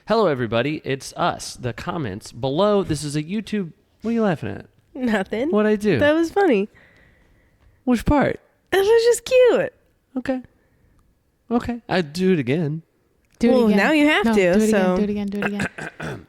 Hello, everybody. It's us. The comments below. This is a YouTube. What are you laughing at? Nothing. What'd I do? That was funny. Which part? That was just cute. Okay. I'd do it again. Do it again. Now you have to. Do it so. again. Do it again.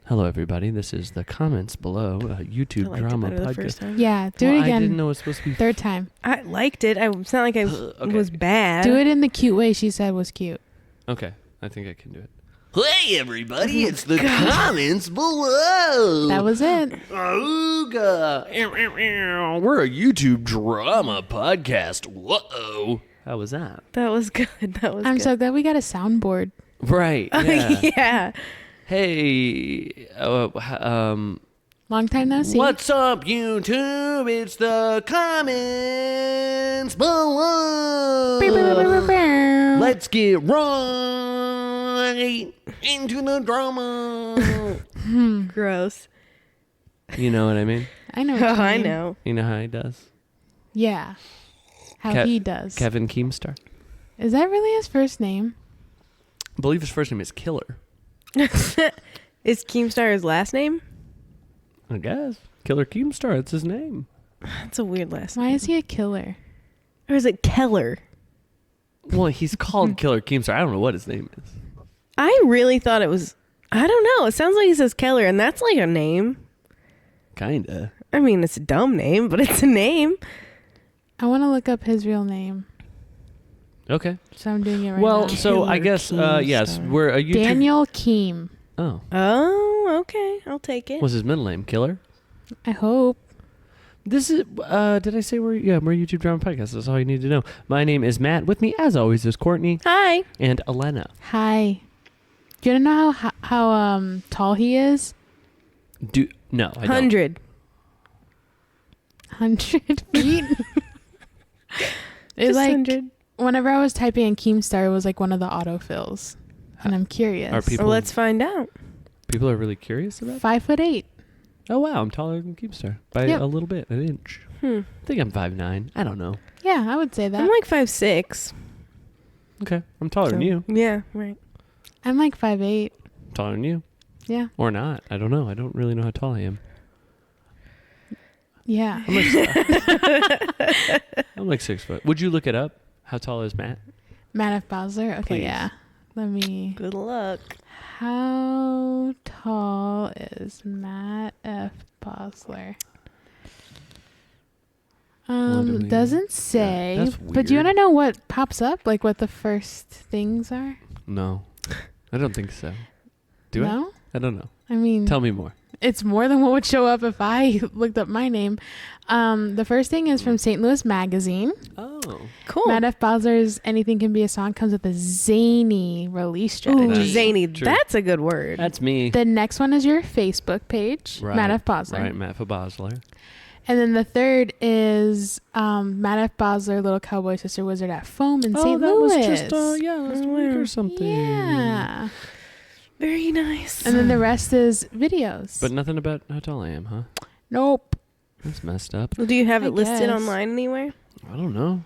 Hello, everybody. This is the comments below. YouTube I liked drama it better the podcast. first time. Yeah, do it again. I didn't know it was supposed to be. Third time. I liked it. It's not like I was bad. Do it in the cute way she said was cute. Okay. I think I can do it. Hey, everybody. It's the comments below. That was it. Ooga. We're a YouTube drama podcast. Whoa. How was that? That was good. That was I'm good. so glad we got a soundboard. Right. Yeah. Yeah. Hey. Long time no see. What's up, YouTube? It's the comments below. Let's get right into the drama. Gross. You know what I mean? I know what you I mean. know. You know how he does? Yeah. How he does. Kevin Keemstar. Is that really his first name? I believe his first name is Killer. Is Keemstar his last name? I guess. Killer Keemstar. That's his name. That's a weird last name. Why is he a killer? Or is it Keller? Well, he's called Killer Keemstar. I don't know what his name is. I really thought it was... I don't know. It sounds like he says Keller, and that's like a name. Kinda. I mean, it's a dumb name, but it's a name. I want to look up his real name. Okay. So I'm doing it right Well, now. so I Killer guess, yes, Keemstar. we're a YouTube... Daniel Keem. Oh. Oh, okay. I'll take it. What's his middle name? Killer? I hope. This is, did I say we're a YouTube drama podcast. That's all you need to know. My name is Matt. With me, as always, is Courtney Hi. and Elena. Hi. Do you want to know how tall he is? No, I don't. 100. 100 feet? It's Just like 100. whenever I was typing in Keemstar, it was like one of the autofills, and I'm curious. Are people? Well, let's find out. People are really curious about. 5'8". Oh wow, I'm taller than Keemstar by Yep. a little bit, an inch. I think I'm 5'9". I don't know. Yeah, I would say that. I'm like 5'6". Okay, I'm taller than you. Yeah, right. I'm like 5'8". Taller than you, Yeah. or not? I don't know. I don't really know how tall I am. Yeah. I'm like 6 foot. Would you look it up? How tall is Matt? Matt F. Bosler. Okay, Please. yeah. Let me. Good luck. How tall is Matt F. Bosler? Literally. Doesn't say. that's But do you weird. want to know what pops up? Like what the first things are? No, I don't think so. Do No? I don't know. I mean, Tell me more. it's more than what would show up if I looked up my name. The first thing is from St. Louis Magazine. Oh, Cool. Matt F. Bosler's Anything Can Be a Song comes with a zany release strategy. Ooh, That's zany. true. That's a good word. that's me. The next one is your Facebook page, Right, Matt F. Bosler. Right, Matt F. Bosler. And then the third is Matt F. Bosler, Little Cowboy Sister Wizard at Foam in St. that Louis. was just last week or something. Yeah. Very nice. And then the rest is videos. But nothing about how tall I am, huh? Nope. That's messed up. Well, do you have I it listed guess. online anywhere? I don't know.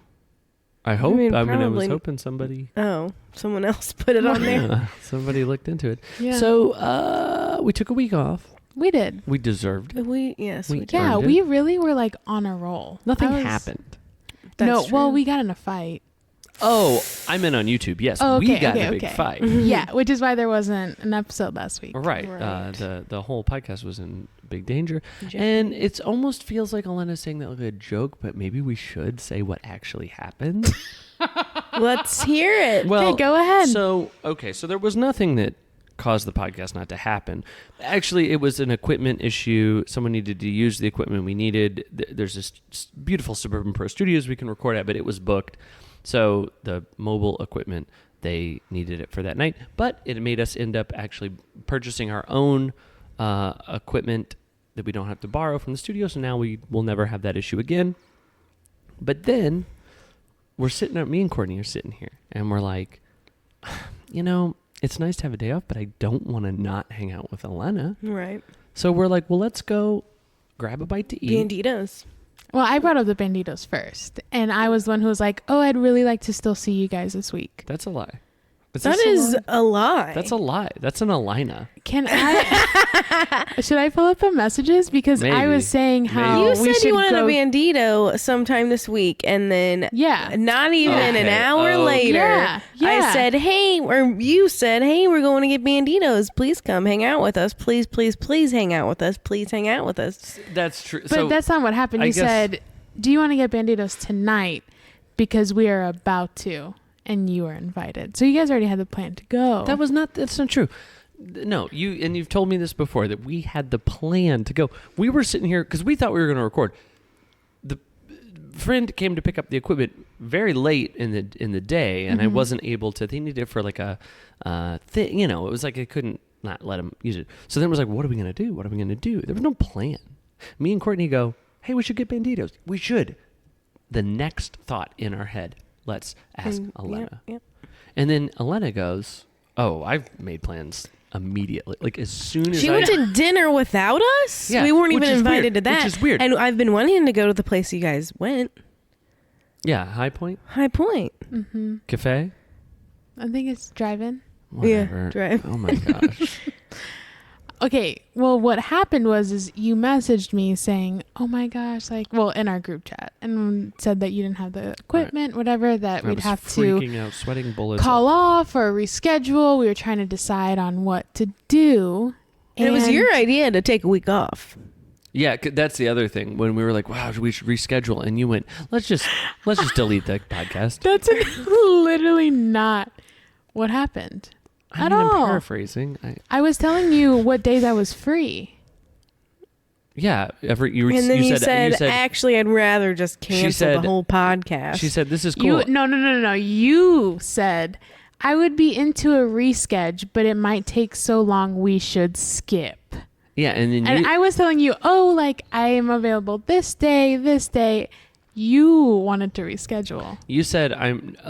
I hope. mean, I was probably- hoping somebody. Oh, someone else put it on there. Somebody looked into it. Yeah. So we took a week off. We did. We deserved it. Yes, We- we did. Yeah, earned it. we really were like on a roll. Nothing I was- happened. That's well, true. we got in a fight. Oh, I meant on YouTube. Yes, Oh, we okay, got in okay, a big okay. fight. Yeah, which is why there wasn't an episode last week. Right. Right. The whole podcast was in big danger. And it almost feels like Elena's saying that like a joke, but maybe we should say what actually happened. Let's hear it. Well, Okay, go ahead. So there was nothing that caused the podcast not to happen. Actually, it was an equipment issue. Someone needed to use the equipment we needed. There's this beautiful Suburban Pro Studios we can record at, but it was booked. So the mobile equipment, they needed it for that night. But it made us end up actually purchasing our own equipment that we don't have to borrow from the studio. So now we will never have that issue again. But then me and Courtney are sitting here and we're like, you know, it's nice to have a day off, but I don't want to not hang out with Elena. Right. So we're like, well, let's go grab a bite to eat. Banditos. Well, I brought up the Banditos first, and I was the one who was like, "Oh, I'd really like to still see you guys this week." That's a lie. That is a lie. That's a lie. That's an Alina. Can I? Should I pull up the messages because I Maybe. was saying how You we said should you wanted go. a bandito sometime this week, and then not even an Okay. hour later, Yeah. I said, "Hey," or you said, "Hey, we're going to get banditos. Please come hang out with us. Please, please, please hang out with us. Please hang out with us." That's true. But that's not what happened. I You guess- said, "Do you want to get banditos tonight?" Because we are about to, and you are invited. So you guys already had the plan to go. That's not true. No, you've told me this before, that we had the plan to go. We were sitting here because we thought we were going to record. The friend came to pick up the equipment very late in the day, and I wasn't able to. They needed it for like a thing, it was like I couldn't not let him use it. So then it was like, what are we going to do? What are we going to do? There was no plan. Me and Courtney go, hey, we should get banditos. We should. The next thought in our head, let's ask Elena. Yep. And then Elena goes, oh, I've made plans immediately. Like as soon as She went to dinner without us. Yeah, we weren't which even is invited weird, to that. which is weird. And I've been wanting to go to the place you guys went. Yeah, High Point High Point. Cafe. I think it's drive-in. Whatever. Yeah, drive. Oh my gosh. Okay, well, what happened was you messaged me saying, oh my gosh, in our group chat, and said that you didn't have the equipment, whatever, that I we'd was have freaking to out, sweating bullets. call off or reschedule. We were trying to decide on what to do. And it was your idea to take a week off. Yeah, that's the other thing. When we were like, wow, we should reschedule, and you went, let's just delete the podcast. That's literally not what happened. I'm paraphrasing. I was telling you what days I was free. Yeah, And then you said, actually, I'd rather just cancel the whole podcast. She said, this is cool. No. You said I would be into a reschedule, but it might take so long we should skip. Yeah, and then I was telling you, I am available this day. You wanted to reschedule. You said,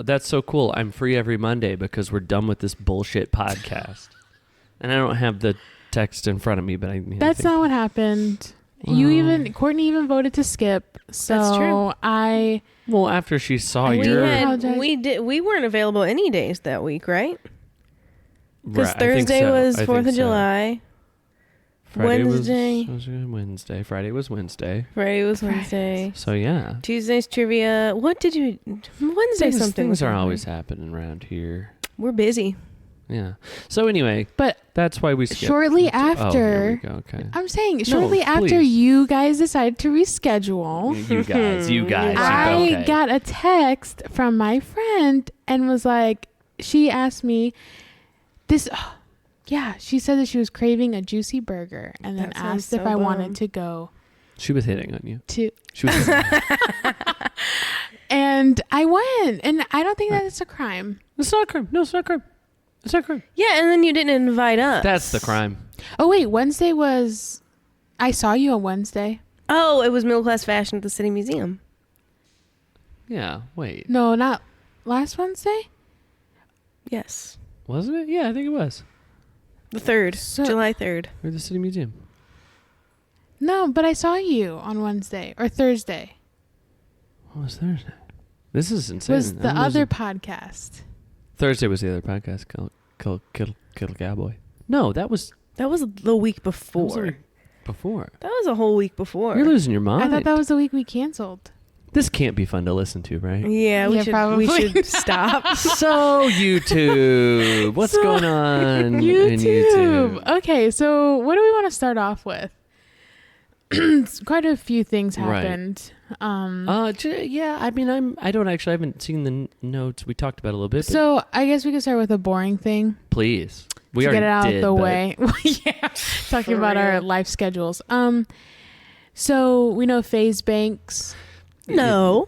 that's so cool. I'm free every Monday because we're done with this bullshit podcast. And I don't have the text in front of me, but That's not what happened. Well, Courtney even voted to skip. So That's true. Well, after she saw we weren't available any days that week, right? Because Thursday was 4th of July. Friday Wednesday. was Wednesday. Friday was Wednesday. Friday was Wednesday. So yeah. Tuesday's trivia. What did you? Wednesday something. Things are always happening around here. We're busy. Yeah. So anyway, but that's why we skipped. Shortly Here after, we go. Okay. I'm saying shortly after you guys decided to reschedule, you guys. I got a text from my friend and was like, she asked me this. Yeah, she said that she was craving a juicy burger and then asked if I wanted to go. She was hitting on you. She was and I went, and I don't think that it's a crime. It's not a crime. No, it's not a crime. It's not a crime. Yeah, and then you didn't invite us. That's the crime. Oh, wait, Wednesday was... I saw you on Wednesday. Oh, it was middle class fashion at the City Museum. Yeah, wait. No, not last Wednesday? Yes. Wasn't it? Yeah, I think it was. The 3rd, July 3rd. Or the City Museum. No, but I saw you on Wednesday or Thursday. What was Thursday? This is insane. Was the other podcast. Thursday was the other podcast. Kill Cowboy. No, that was the week before. That was a whole week before. You're losing your mind. I thought that was the week we canceled. This can't be fun to listen to, right? Yeah, we should stop. So YouTube, what's going on in YouTube? Okay, so what do we want to start off with? Quite a few things happened. Yeah, I mean, I haven't seen the notes. We talked about it a little bit. So I guess we could start with a boring thing. Please. We to already get it out did, of the way. Yeah, talking about our life schedules. So we know Faze Banks. No.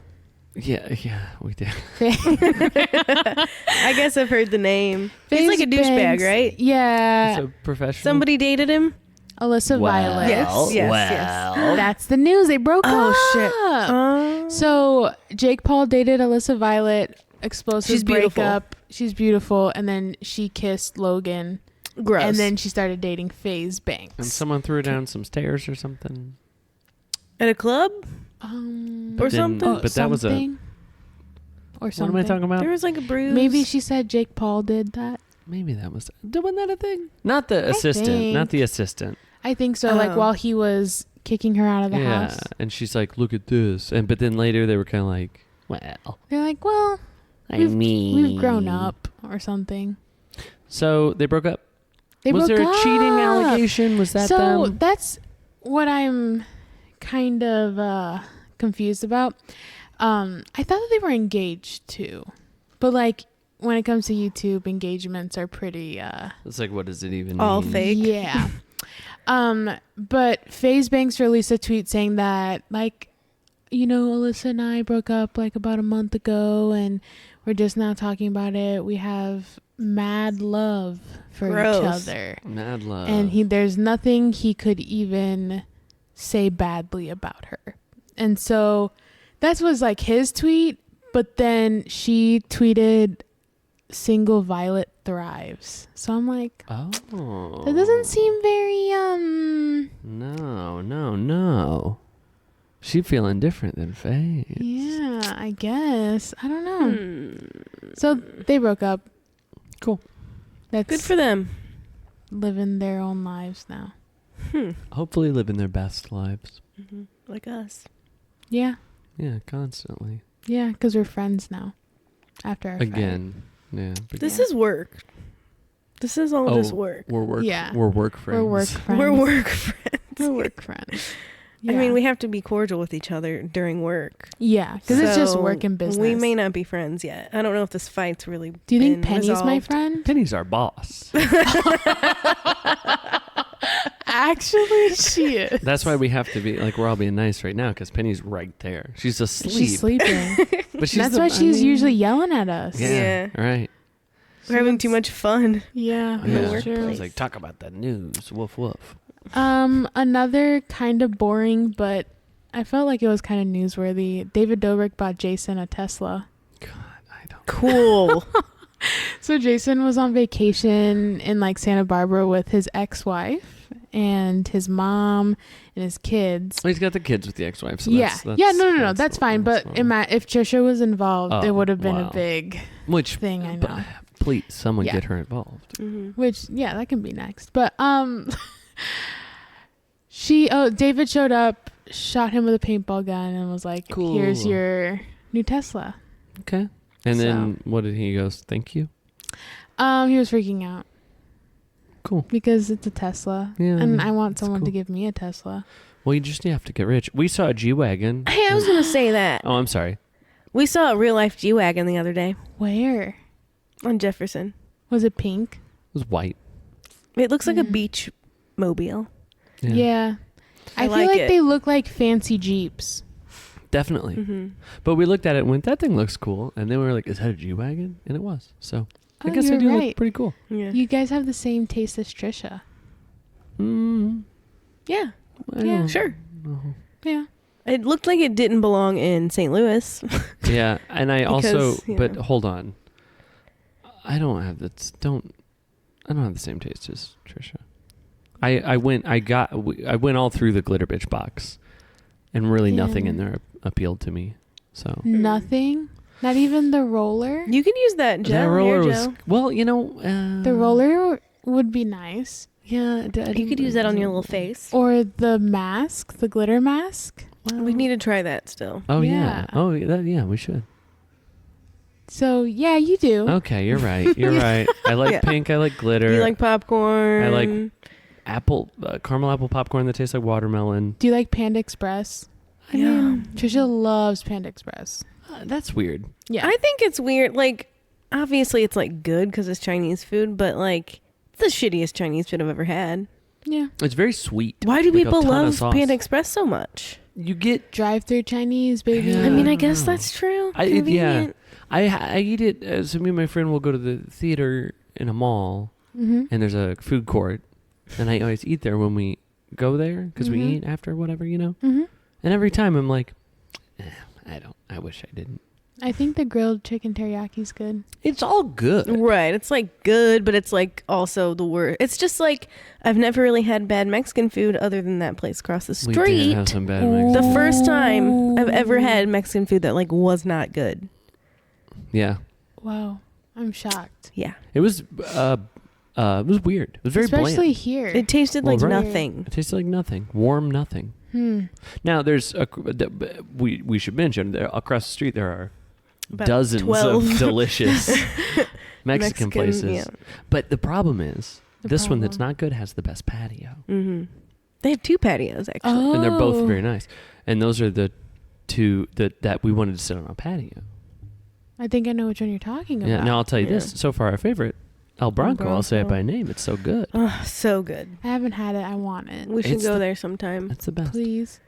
Yeah, we did. I guess I've heard the name. He's like a douchebag, right? Yeah. So professional. Somebody dated him? Alissa Violet. Yes. That's the news. They broke up. Oh, shit. So Jake Paul dated Alissa Violet. Explosive She's beautiful. breakup. She's beautiful. And then she kissed Logan. Gross. And then she started dating Faze Banks. And someone threw down some stairs or something. At a club? Or something? But that was a... or something. What am I talking about? There was like a bruise. Maybe she said Jake Paul did that. Maybe that was... Wasn't that a thing? Not the assistant. Not the assistant. I think so. Like while he was kicking her out of the house. Yeah, and she's like, look at this. But then later they were kind of like, well... They're like, well, we've grown up or something. So they broke up. Was was there a cheating allegation? Was that so them? that's what I'm kind of confused about. I thought that they were engaged too, but like when it comes to YouTube, engagements are pretty It's like, what does it even all mean? fake. Yeah. But Faze Banks released a tweet saying that, like, you know, Alissa and I broke up like about a month ago and we're just now talking about it. We have mad love for each other. Mad love. And there's nothing he could even say badly about her. And so that was like his tweet, but then she tweeted single Violet thrives. So I'm like, oh, that doesn't seem very No. She feeling different than Faze. yeah, I guess. I don't know. So they broke up. Cool. That's Good for them. living their own lives now. Hopefully living their best lives. Like us. Yeah. Yeah, constantly. Yeah, because we're friends now. After our fight. Again. Yeah. but This is work. This is all just work. We're work. Yeah. We're work friends. We're work friends. We're work friends. We're work friends. I mean, we have to be cordial with each other during work. Yeah, because it's just So work and business. We may not be friends yet. I don't know if this fight's really. Do you think been Penny's my resolved. friend? Penny's our boss. Actually, she is. That's why we have to be like, we're all being nice right now because Penny's right there. She's asleep. She's sleeping. But she's That's why she's usually yelling at us. Yeah. Yeah. Right. We're having too much fun. Yeah, In the that's workplace. true. It's like, talk about the news. Woof woof. Another kind of boring, but I felt like it was kind of newsworthy. David Dobrik bought Jason a Tesla. God, I don't. Cool. So Jason was on vacation in like Santa Barbara with his ex-wife and his mom and his kids. Well, he's got the kids with the ex-wife. So Yeah, that's, that's fine. But if Trisha was involved, Oh, it would have been wow. a big which thing. I know. Please, someone Yeah. get her involved. Mm-hmm. Which, yeah, that can be next. But David showed up, shot him with a paintball gun, and was like, Cool. "Here's your new Tesla." Okay. And then what did he go? Thank you. He was freaking out Cool. because it's a Tesla, Yeah, and I want that's someone to cool. give me a Tesla. Well, you just have to get rich. We saw a G-Wagon. Hey, I was going to say that. Oh, I'm sorry. We saw a real life G-Wagon the other day Where on Jefferson. was it? Pink? It was white. It looks like a Yeah. beach mobile. Yeah. I feel like like it. they look like fancy Jeeps. Definitely. Mm-hmm. But we looked at it and went, that thing looks cool. And then we were like, is that a G-Wagon? And it was. So I Oh, guess they you're do right. look pretty cool. Yeah. You guys have the same taste as Trisha. Yeah. I Yeah. don't Sure. know. Yeah. It looked like it didn't belong in St. Louis. Yeah. And I also, Because, you but know. hold on. I don't have the same taste as Trisha. I went all through the Glitter Bitch box, and really nothing Yeah. in there appealed to me. So Nothing? Not even the roller? You can use that gel. that roller hair was gel. well, The roller would be nice. Yeah, You could use that on your little face. Or the mask, the glitter mask. We need to try that still. Oh yeah. Yeah. Oh yeah. We should. So, yeah, you do. Okay, you're right. You're right. I like Yeah. pink. I like glitter. You like popcorn? I like apple, caramel apple popcorn that tastes like watermelon. Do you like Panda Express? I mean, Trisha loves Panda Express. that's weird. Yeah. I think it's weird. Like, obviously, it's like good because it's Chinese food, but like, it's the shittiest Chinese food I've ever had. Yeah. It's very sweet. Why do Like a people ton of love sauce. Panda Express so much? You get. Drive-through Chinese, baby. Yeah. I mean, I don't guess know. that's true. Yeah. Convenient. I eat it. So me and my friend will go to the theater in a mall, Mm-hmm. and there's a food court, and I always eat there when we go there because Mhm. we eat after whatever, you know. Mm-hmm. And every time I'm like, I wish I didn't. I think the grilled chicken teriyaki is good. It's all good. Right. It's like good, but it's like also the worst. It's just like I've never really had bad Mexican food other than that place across the We did street. have some bad Ooh. Mexican. The first time I've ever had Mexican food that like was not good. Yeah. Wow. I'm shocked. Yeah. It was weird. It was very Especially bland. here. It tasted like right. nothing. It tasted like nothing. Warm nothing. Now there's we should mention there across the street there are About dozens 12. of delicious Mexican places. Yeah. But the problem is this one that's problem. not good has the best patio. Mm-hmm. They have 2 patios actually. Oh. And they're both very nice. And those are the 2 that we wanted to sit on a patio. I think I know which one you're talking about. Yeah. Now I'll tell you this. Yeah. So far, our favorite El Bronco. I'll say it by name. It's so good. Oh, so good. I haven't had it. I want it. We should It's go the- there sometime. That's the best. Please.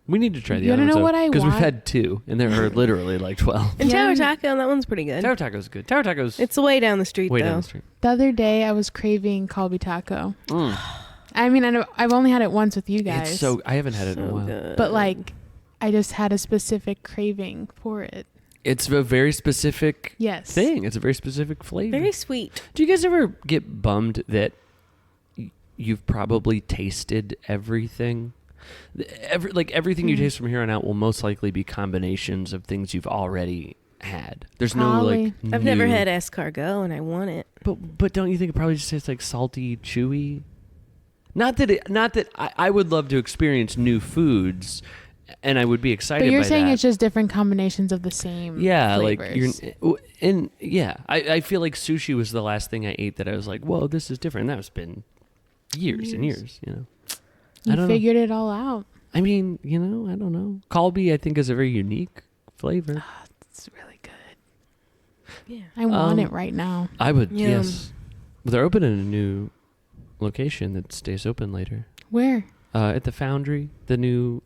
We need to try the You other wanna ones. know what I Because we've want? had 2, and there are literally like 12. And Yeah. Tower Taco, that one's pretty good. Tower Taco's good. Tower Taco's It's way down the street way though. down the street. The other day, I was craving Kalbi Taco. Mm. I mean, I've only had it once with you guys. It's so I haven't had it in a So while. good. But like, I just had a specific craving for it. It's a very specific Yes. thing. It's a very specific flavor. very sweet. Do you guys ever get bummed that you've probably tasted everything? Everything you taste from here on out will most likely be combinations of things you've already had. There's Probably. no I've never new- had escargot and I want it. But don't you think it probably just tastes like salty, chewy? Not that I would love to experience new foods, and I would be excited. But you're by saying that. it's just different combinations of the same flavors. I feel like sushi was the last thing I ate that I was like, whoa, this is different. And that's been years and years, I You don't figured it all out. I mean, I don't know. Kalbi, I think, is a very unique flavor. It's really good. Yeah. I want it right now. I would, Yum. yes. But they're opening a new location that stays open later. Where? At the Foundry, the new,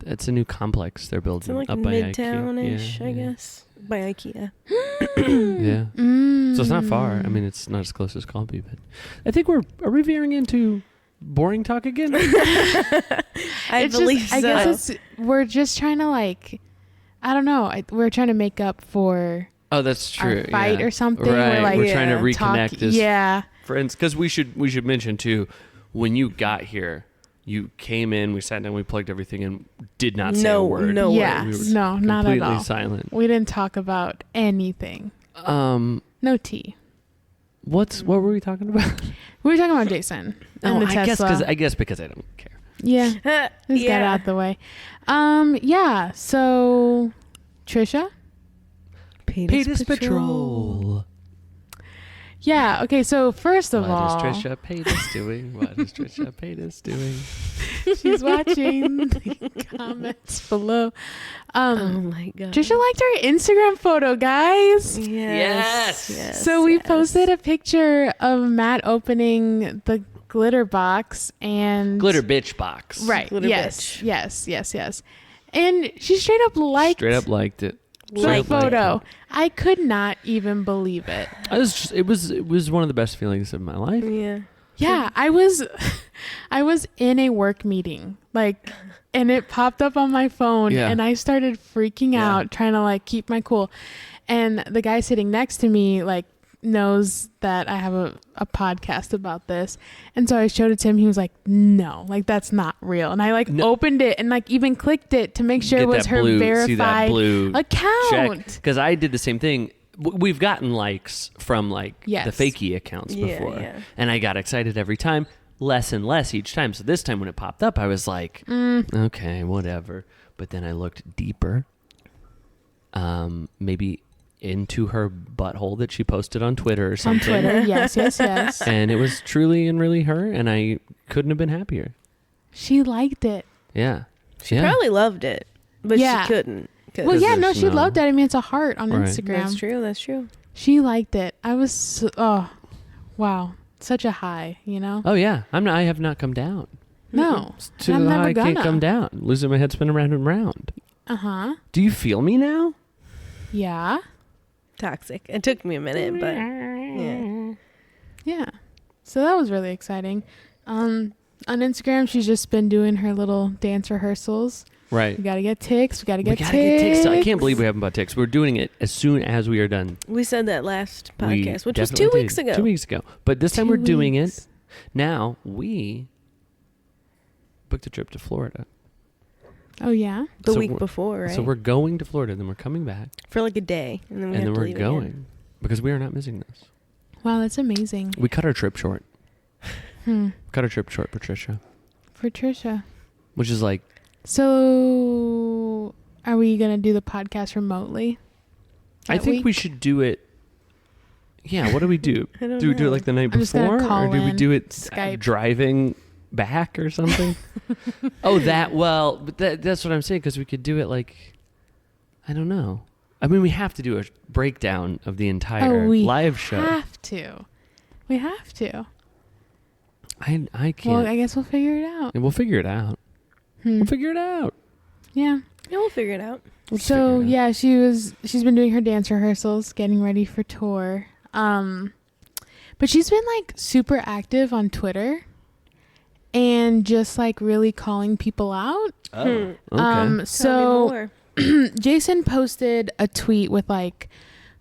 it's a new complex they're building It's like up by IKEA. Midtown-ish, Yeah, I yeah. guess. By IKEA. Yeah. Mm. So it's not far. I mean, it's not as close as Kalbi, but I think are we veering into boring talk again? I It's believe just, so. I guess we're just trying to I don't know. We're trying to make up for Oh, that's true. our fight yeah. or something. Right. We're We're trying to reconnect talk, as yeah. friends. Because we should mention too, when you got here, you came in, we sat down, we plugged everything in, did not say a word. No Yeah. We were No, not at completely all. silent. We didn't talk about anything. No tea. What were we talking about? We were talking about Jason and the Tesla. I guess because I don't care. Yeah. Let's get it out the way. Yeah. So, Trisha? Paytas Patrol. Yeah. Okay. So first of all, What is Trisha Paytas doing? What is Trisha Paytas doing? she's watching the comments below. Oh my god. Trisha liked our Instagram photo, guys. Yes. Yes. So we posted a picture of Matt opening the glitter box and Glitter bitch box. Right. Glitter yes. bitch. Yes. And she straight up liked liked it. the Straight up liked photo. it. I could not even believe it. It was one of the best feelings of my life. Yeah. Yeah, I was in a work meeting, and it popped up on my phone, Yeah. and I started freaking Yeah. out, trying to keep my cool. And the guy sitting next to me knows that I have a podcast about this, and so I showed it to him. He was like, "No, that's not real." And I opened it and even clicked it to make sure Get it was that her blue- see that verified blue account. Because I did the same thing. We've gotten likes from the Yes. fakey accounts Yeah, before, yeah. and I got excited every time, less and less each time. So this time when it popped up, I was like, okay, whatever. But then I looked deeper, maybe into her butthole that she posted on Twitter or On something. Twitter, yes. And it was truly and really her, and I couldn't have been happier. She liked it. Yeah. She probably loved it, but Yeah. she couldn't. 'cause- Well, yeah, no, there's she no- loved it. I mean, it's a heart on Right. Instagram. That's true. She liked it. I was, wow, such a high, Oh yeah, I have not come down. No, It's too I'm never high, I can't gonna. come down. Losing my head, spinning round and round. Do you feel me now? Yeah, Toxic. It took me a minute, but yeah. yeah. So that was really exciting. On Instagram, she's just been doing her little dance rehearsals. Right. We gotta get ticks. We gotta get ticks. ticks. I can't believe we haven't bought ticks. We're doing it as soon as we are done. We said that last We podcast, which was definitely 2 weeks did. ago. 2 weeks ago. But this time 2 we're doing it. weeks. Now we booked a trip to Florida. Oh yeah. The So week we're- before, right? So we're going to Florida, then we're coming back, for like a day, and then we and have then to we're leave going again. because we are not missing this. Wow, that's amazing. We cut our trip short. Hmm. Cut our trip short, Patricia, For Trisha. which is like So, are we gonna do the podcast remotely? I that think week? we should do it. Yeah, what do we do? I don't Do we do it know. like the night I'm just gonna before, call or do we in, do it Skype. driving back or something? But that's what I'm saying, because we could do it like, I don't know. I mean, we have to do a breakdown of the entire we live show. have to. We have to. I can't. Well, I guess we'll figure it out. And we'll figure it out. Hmm. We'll figure it out. Yeah. Yeah, we'll figure it out. We'll just So figure it out. yeah, she's been doing her dance rehearsals, getting ready for tour. But she's been like super active on Twitter and just like really calling people out. Oh, okay. Tell me So more. Jason posted a tweet with like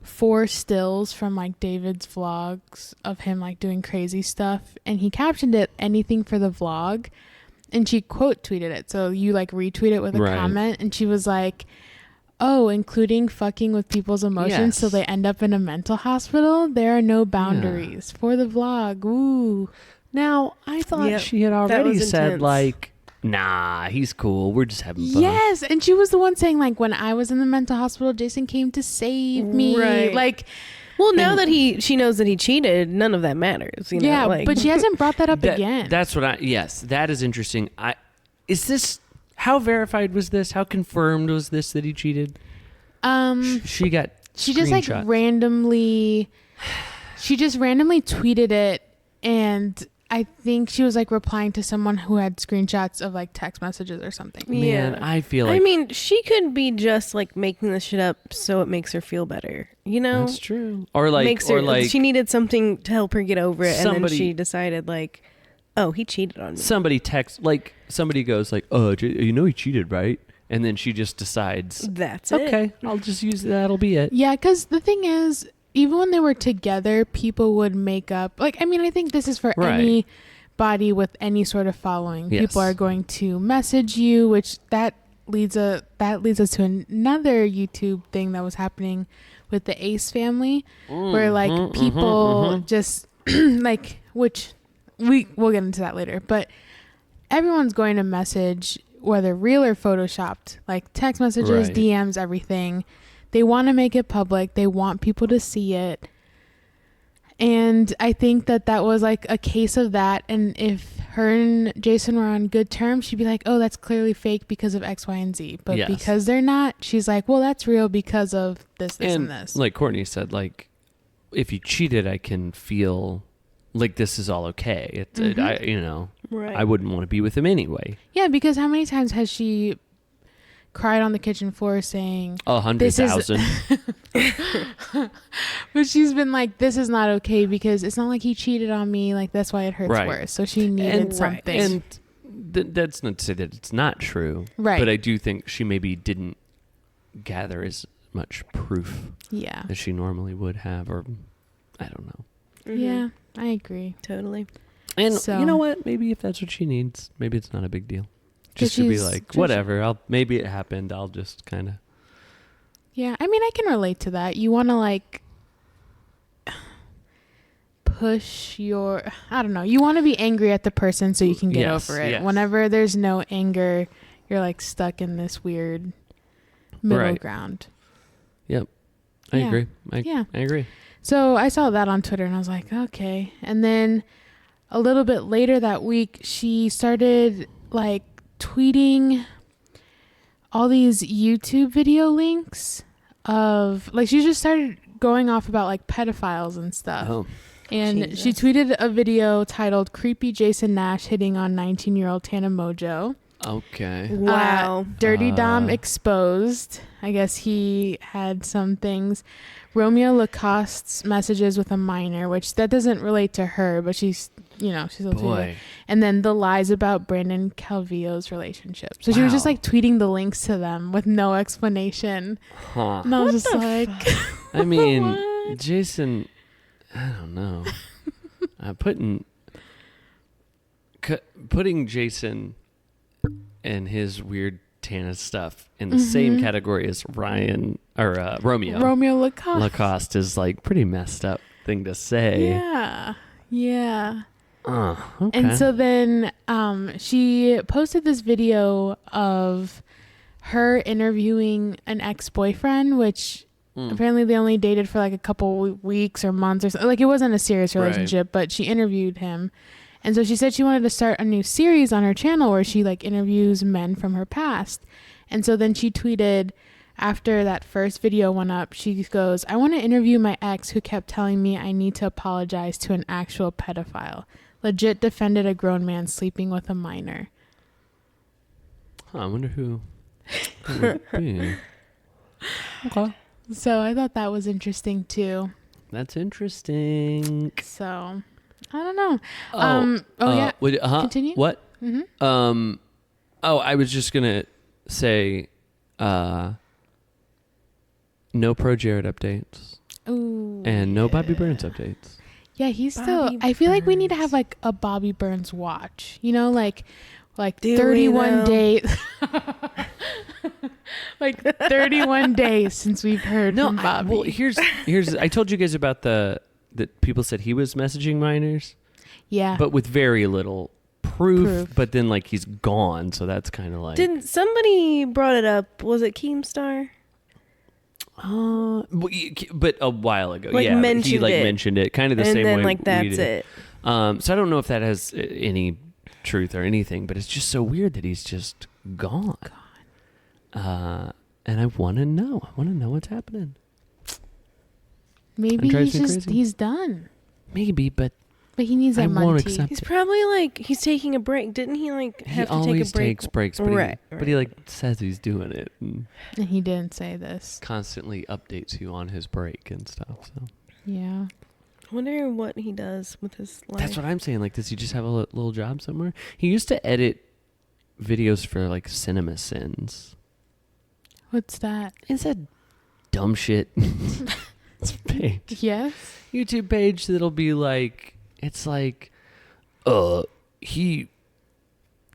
4 stills from like David's vlogs of him like doing crazy stuff, and he captioned it "anything for the vlog," and she quote tweeted it. So you like retweet it with a Right. comment, and she was like, "Oh, including fucking with people's emotions so Yes. they end up in a mental hospital. There are no boundaries for the vlog." Ooh. Now, I thought Yep. she had already was said, intense. like, nah, he's cool. We're just having fun. Yes, and she was the one saying like, when I was in the mental hospital, Jason came to save me. Right. Like, Well, now that she knows that he cheated, none of that matters. You know? yeah, like, but she hasn't brought that up That- again. That's what yes, that is interesting. Is this, how verified was this? How confirmed was this that he cheated? She got she just like screenshots. randomly tweeted it, and I think she was like replying to someone who had screenshots of like text messages or something. Man, Yeah. I feel like I mean, she could be just like making this shit up so it makes her feel better. You know, that's true. Or like, makes her. or like She needed something to help her get over it, and then Somebody- she decided like, oh, he cheated on me. somebody goes like, oh, you know he cheated, right? And then she just decides, That's it. okay, I'll just use that'll be it. Yeah, because the thing is, even when they were together, people would make up. Like, I mean, I think this is for Right. anybody with any sort of following. Yes. People are going to message you, which that leads us to another YouTube thing that was happening with the Ace family, where like people just like, which we'll get into that later, but everyone's going to message, whether real or photoshopped, like text messages, Right. DMs, everything. They want to make it public. They want people to see it. And I think that was like a case of that. And if her and Jason were on good terms, she'd be like, oh, that's clearly fake because of X, Y, and Z. But Yes. because they're not, she's like, well, that's real because of this, and And this. like Courtney said, like, if you cheated, I can feel like this is all okay. Right. I wouldn't want to be with him anyway. Yeah, because how many times has she cried on the kitchen floor saying, 100,000. but she's been like, this is not okay because it's not like he cheated on me. Like, that's why it hurts Right. worse. So she needed And- something. And that's not to say that it's not true. Right. But I do think she maybe didn't gather as much proof yeah. as she normally would have, or I don't know. Mhm. Yeah, I agree. Totally. And So- you know what? Maybe if that's what she needs, maybe it's not a big deal. 'Cause Just to be she's like, Trisha. whatever. Maybe it happened. I'll just kind of. Yeah, I mean, I can relate to that. You want to like push your, I don't know, you want to be angry at the person so you can get Yes, over it. yes. Whenever there's no anger, you're like stuck in this weird middle Right. ground. I Yeah. agree. Yeah. I agree. So I saw that on Twitter and I was like, okay. And then a little bit later that week, she started like tweeting all these YouTube video links of like, she just started going off about like pedophiles and stuff. Oh, And she Jesus. tweeted a video titled "Creepy Jason Nash Hitting on 19-Year-Old Tana Mojo." okay. Wow. Dirty Dom Uh. exposed. I guess he had some things. Romeo Lacoste's messages with a minor, which that doesn't relate to her, but she's still tweeting. Boy. And then the lies about Brandon Calvillo's relationship. So she was just Wow. like tweeting the links to them with no explanation. Huh. And I was What just the like, I mean, What? Jason, I don't know. Putting Jason and his weird Montana stuff in the same category as Ryan or Romeo. Romeo Lacoste. Lacoste is like pretty messed up thing to say. Yeah. Okay. And so then she posted this video of her interviewing an ex-boyfriend, which apparently they only dated for like a couple weeks or months or something. Like it wasn't a serious relationship, but she interviewed him. And so she said she wanted to start a new series on her channel where she like interviews men from her past. And so then she tweeted after that first video went up, she goes, "I want to interview my ex who kept telling me I need to apologize to an actual pedophile. Legit defended a grown man sleeping with a minor." I wonder who that would be. Okay. So I thought that was interesting too. That's interesting. So I don't know. Yeah. Continue. What? Mm-hmm. I was just gonna say, no Pro Jared updates. Ooh. And no Bobby Burns updates. Yeah, he's Bobby still. I feel like we need to Burns. have like a Bobby Burns watch. You know, like Do we 31 though? days. Like 31 days since we've heard from Bobby. Well, here's. I told you guys about that people said he was messaging minors, yeah. but with very little proof. But then like he's gone, so that's kind of like. Didn't somebody brought it up? Was it Keemstar? But a while ago, Like, yeah, but he mentioned like it. mentioned it, kind of the And same then way. like we that's did. it. So I don't know if that has any truth or anything, but it's just so weird that he's just gone. And I want to know. I want to know what's happening. Maybe It drives me he's just crazy. he's done. Maybe, but But he needs that I money. won't accept He's it. probably like he's taking a break. Didn't he like He have to take always a break? takes breaks, but Right, he like says he's doing it and And he didn't say this. constantly updates you on his break and stuff. So Yeah. I wonder what he does with his life. that's what I'm saying. Like, does he just have a little job somewhere? He used to edit videos for like Cinema Sins. What's that? It's a dumb shit page. Yes. YouTube page that'll be like, it's like,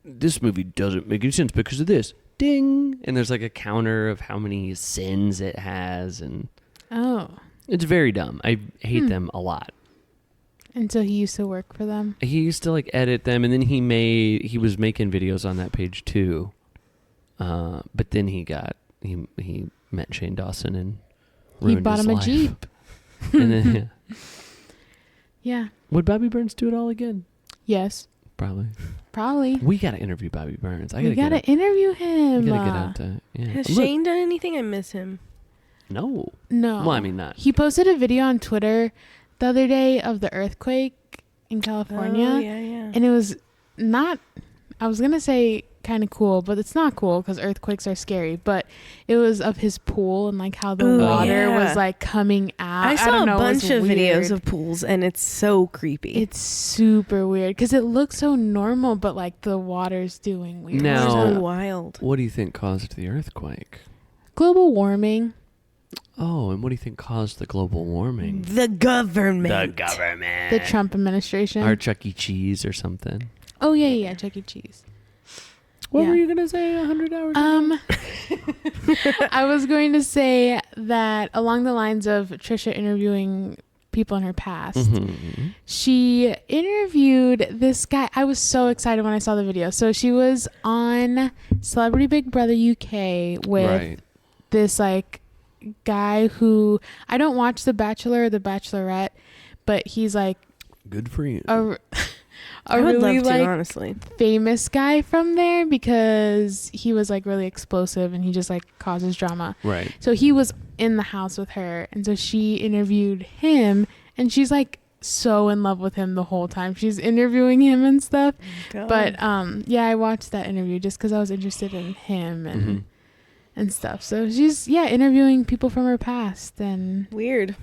this movie doesn't make any sense because of this. Ding! And there's like a counter of how many sins it has, and Oh. it's very dumb. I hate them a lot. And so he used to work for them. He used to like edit them, and then he was making videos on that page too. But then he met Shane Dawson and He ruined bought his him a life. Jeep. And then, Yeah. would Bobby Burns do it all again? Yes. Probably. We gotta interview Bobby Burns. We gotta interview him. We gotta get out to. Yeah. Has Look, Shane done anything? I miss him. No. No. Well, I mean not. He posted a video on Twitter the other day of the earthquake in California. Oh, yeah. And it was not, I was going to say kind of cool, but it's not cool because earthquakes are scary. But it was of his pool and like how the Ooh, water yeah. was like coming out. I saw don't know, a it was bunch of weird. videos of pools, and it's so creepy. It's super weird because it looks so normal, but like the water's doing weird Now- stuff. so wild. What do you think caused the earthquake? Global warming. Oh, and what do you think caused the global warming? The government. government. The Trump administration. Or Chuck E. Cheese or something. Oh, yeah. Chuck E. Cheese. What Yeah. were you gonna say? 100 hours. I was going to say that along the lines of Trisha interviewing people in her past, Mhm. she interviewed this guy. I was so excited when I saw the video. So she was on Celebrity Big Brother UK with Right. this like guy who I don't watch The Bachelor or The Bachelorette, but he's like Good for you. a I would really love to, like honestly. famous guy from there because he was like really explosive and he just like causes drama. Right. So he was in the house with her, and so she interviewed him, and she's like so in love with him the whole time. She's interviewing him and stuff. God. But yeah, I watched that interview just because I was interested in him Mhm. and stuff. So she's interviewing people from her past, and Weird.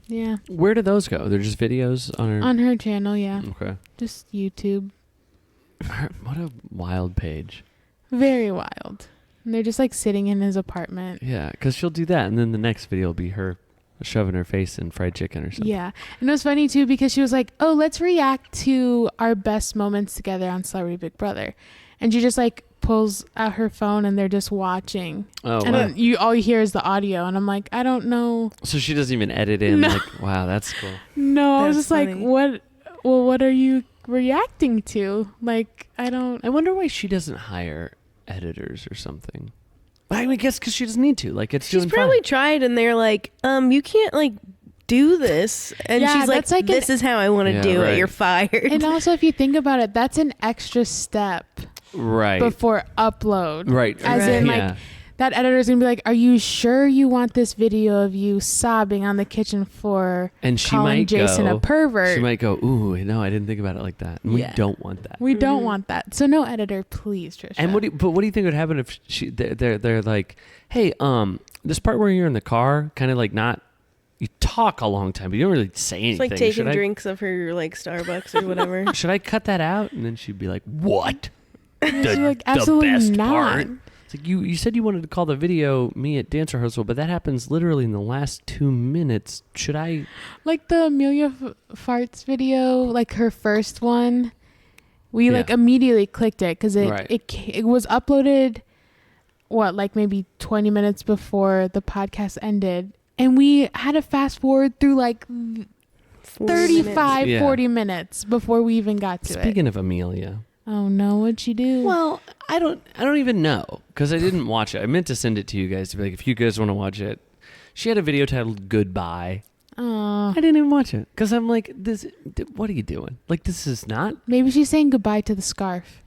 yeah, Where do those go? They're just videos on her. on her channel. Yeah, Okay. just YouTube. What a wild page. Very wild. And they're just like sitting in his apartment. Yeah, because she'll do that, and then the next video will be her shoving her face in fried chicken or something. Yeah. And it was funny too because she was like, "Oh, let's react to our best moments together on Celebrity Big Brother." And she just like pulls out her phone and they're just watching. Oh, and wow. then all you hear is the audio, and I'm like, I don't know. So she doesn't even edit in. No. Like, wow, that's cool. No, I was That's just like, funny. what? Well, what are you reacting to? Like, I don't. I wonder why she doesn't hire editors or something. I mean, I guess because she doesn't need to. Like, it's She's doing probably fine. tried, and they're like, you can't like do this, and Yeah, she's like, that's like this is how I want to Yeah, do right. it. You're fired. And also, if you think about it, that's an extra step Right. before upload. Right. As in, like, Yeah. that editor's gonna be like, "Are you sure you want this video of you sobbing on the kitchen floor, And she calling might Jason go, a pervert?" She might go, ooh, no, I didn't think about it like that. And we Yeah. don't want that. We don't Mhm. want that. So no editor, please, Trisha. And what do you think would happen if they're like, hey, this part where you're in the car, kind of like not, you talk a long time, but you don't really say anything. It's like taking Should I- drinks of her like Starbucks or whatever. Should I cut that out? And then she'd be like, what? She's like, absolutely best not. part. It's like you said you wanted to call the video me at dance rehearsal, but that happens literally in the last 2 minutes. Should I? Like the Amelia Farts video, like her first one, we like Yeah. immediately clicked it because Right. it was uploaded, like maybe 20 minutes before the podcast ended, and we had to fast forward through like 35, Yeah. 40 minutes before we even got to it. Speaking of Amelia, Oh no, what'd she do? well, I don't even know because I didn't watch it. I meant to send it to you guys to be like, if you guys want to watch it. She had a video titled "Goodbye." Aw. I didn't even watch it because I'm like, what are you doing? Like, this is not. Maybe she's saying goodbye to the scarf.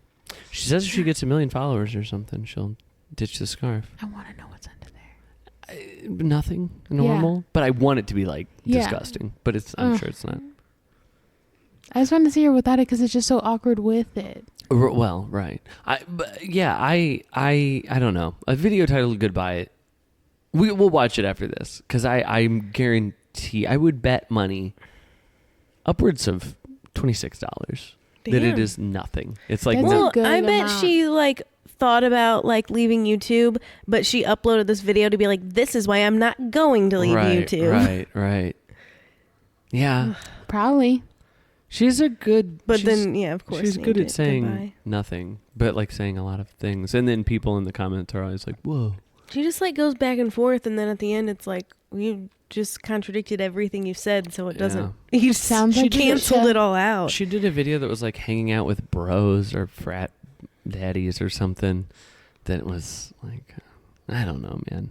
She says if she gets 1 million followers or something, she'll ditch the scarf. I want to know what's under there. Nothing normal, but I want it to be like Yeah. disgusting. But I'm sure it's not. I just wanted to see her without it because it's just so awkward with it. Well, right. I don't know. A video titled "Goodbye." We'll watch it after this because I guarantee I would bet money upwards of $26 that it Damn. is nothing. It's like That's no, Well, good I bet amount. she like thought about like leaving YouTube, but she uploaded this video to be like, this is why I'm not going to leave right, YouTube. right. Yeah, Probably. she's a good. But she's- then, yeah, of course. she's good named at it saying Goodbye. nothing, but like saying a lot of things, and then people in the comments are always like, "Whoa." She just like goes back and forth, and then at the end, it's like you just contradicted everything you said, so it doesn't. You just Sounds like canceled Trisha. it all out. She did a video that was like hanging out with bros or frat daddies or something. That was like, I don't know, man.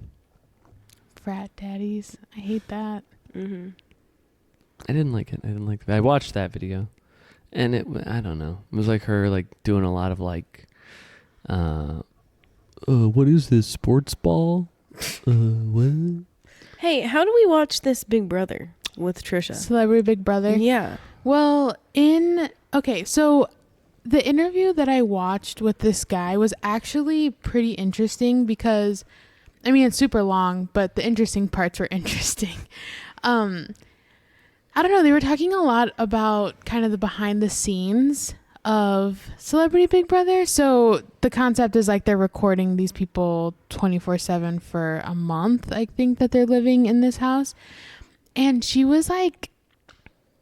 Frat daddies. I hate that. Mm-hmm. I didn't like it. I watched that video, and I don't know. It was like her like doing a lot of like, what is this, sports ball? What? Hey, how do we watch this Big Brother with Trisha? Celebrity Big Brother. Yeah. Well, so the interview that I watched with this guy was actually pretty interesting because, I mean, it's super long, but the interesting parts were interesting. I don't know. They were talking a lot about kind of the behind the scenes of Celebrity Big Brother. So the concept is like they're recording these people 24/7 for a month. I think that they're living in this house. And she was like,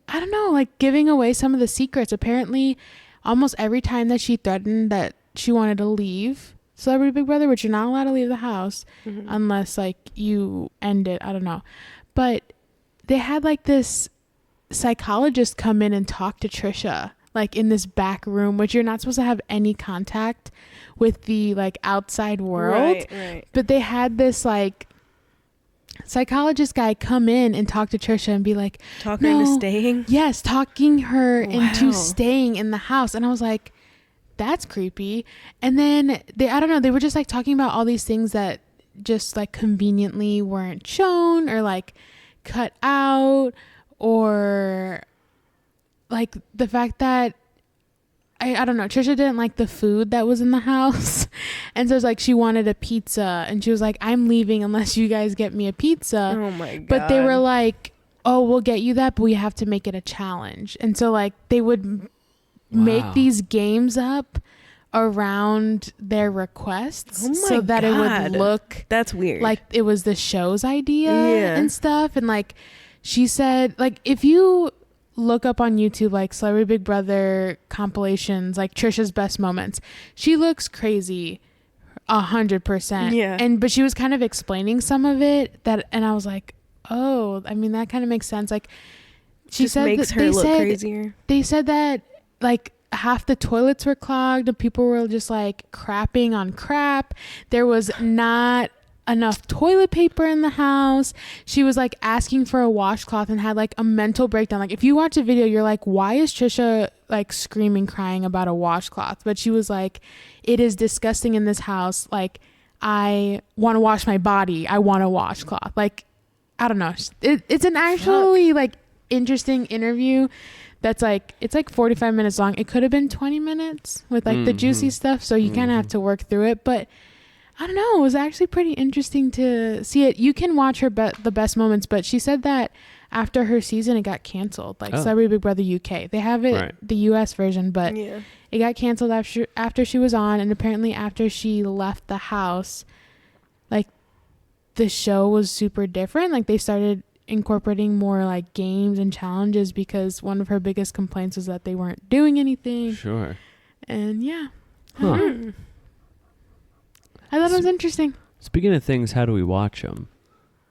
I don't know, like giving away some of the secrets. Apparently, almost every time that she threatened that she wanted to leave Celebrity Big Brother, which you're not allowed to leave the house unless like you end it. I don't know. But they had like this psychologist come in and talk to Trisha, like in this back room, which you're not supposed to have any contact with the like outside world. Right. But they had this like psychologist guy come in and talk to Trisha and be like, Talk her into No. staying. yes, talking her into Wow. staying in the house. And I was like, that's creepy. And then they were just like talking about all these things that just like conveniently weren't shown or like cut out, or like the fact that I don't know, Trisha didn't like the food that was in the house. And so it's like she wanted a pizza and she was like, I'm leaving unless you guys get me a pizza. Oh my god. But they were like, oh, we'll get you that, but we have to make it a challenge. And so like they would make Wow. these games up around their requests Oh my so that it God. would look That's weird. like it was the show's idea Yeah. and stuff. And like she said, like if you look up on YouTube like Celebrity Big Brother compilations, like Trisha's best moments. She looks crazy 100%. Yeah. But she was kind of explaining some of it and I was like, oh, I mean, that kind of makes sense. Like she Just said makes that her look crazier. They said that like half the toilets were clogged and people were just like crapping on crap. There was not enough toilet paper in the house. She was like asking for a washcloth and had like a mental breakdown. Like if you watch a video, you're like, why is Trisha like screaming, crying about a washcloth? But she was like, it is disgusting in this house. Like I want to wash my body. I want a washcloth. Like, I don't know. It's an actually like interesting interview. That's like, it's like 45 minutes long. It could have been 20 minutes with like the juicy stuff. So you kind of have to work through it. But I don't know. It was actually pretty interesting to see it. You can watch her the best moments, but she said that after her season, it got canceled. Like Celebrity Big Brother UK. They have it, the US version, but it got canceled after she was on. And apparently after she left the house, like the show was super different. Like they started incorporating more like games and challenges because one of her biggest complaints was that they weren't doing anything. Sure. And yeah. Huh. I thought it was interesting. Speaking of things, how do we watch them?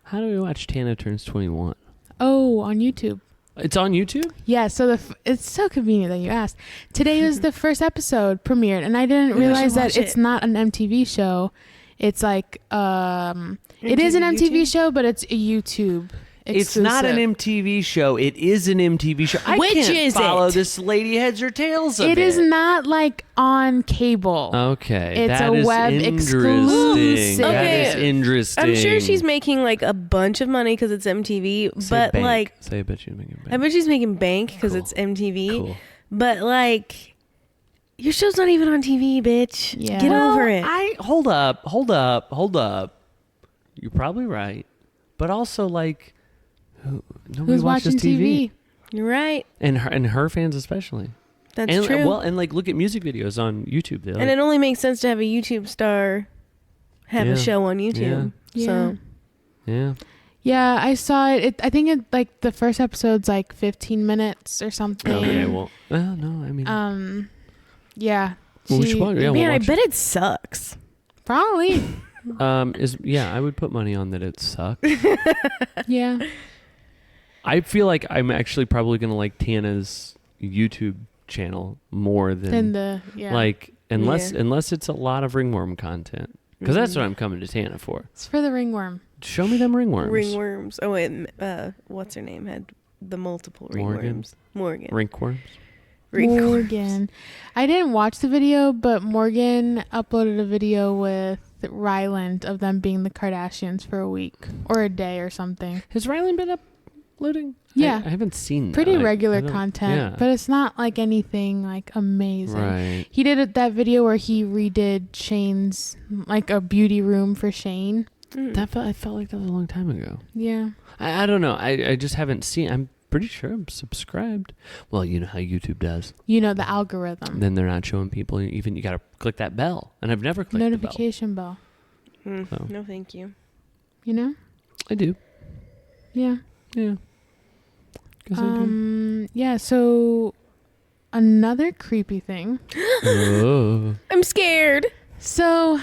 How do we watch Tana Turns 21? Oh, on YouTube. It's on YouTube? Yeah, so it's so convenient that you asked. Today was the first episode premiered, and I didn't realize that it's not an MTV show. It's like, it is an MTV show, but it's a YouTube exclusive. It's not an MTV show. It is an MTV show. I can't follow this lady heads or tails of it. It is not like on cable. Okay. It's that a is web exclusive. That is interesting. I'm sure she's making like a bunch of money because it's MTV, but bank. like, I bet she's making bank. I bet she's making bank because it's MTV. Cool. But like, your show's not even on TV, bitch. Yeah. Get over it. Hold up. You're probably right, but also like, nobody Who's watches watching TV? You're right. And her fans especially. That's true. Well, and like look at music videos on YouTube. Like, and it only makes sense to have a YouTube star have a show on YouTube. Yeah. So yeah, I saw it. I think it like the first episode's like 15 minutes or something. Okay, well, no, I mean, yeah. Well, we should watch, yeah, man, I bet it sucks. Probably. I would put money on that it sucks. Yeah. I feel like I'm actually probably gonna like Tana's YouTube channel more than like unless it's a lot of ringworm content, because that's what I'm coming to Tana for. It's for the ringworm. Show me them ringworms. Ringworms. Oh wait, what's her name had the multiple ringworms? Morgan. Ringworms. Morgan. I didn't watch the video, but Morgan uploaded a video with Ryland of them being the Kardashians for a week or a day or something. Has Ryland been uploading? Yeah. I haven't seen that. Pretty regular content, but it's not like anything like amazing. Right. He did that video where he redid Shane's, like a beauty room for Shane. I felt like that was a long time ago. Yeah. I don't know. I just haven't seen. I'm pretty sure I'm subscribed. Well, you know how YouTube does. You know the algorithm. Then they're not showing people. Even you got to click that bell, and I've never clicked notification bell. So. No, thank you. You know? I do. Yeah. Yeah. Yeah. So another creepy thing. Oh. I'm scared. So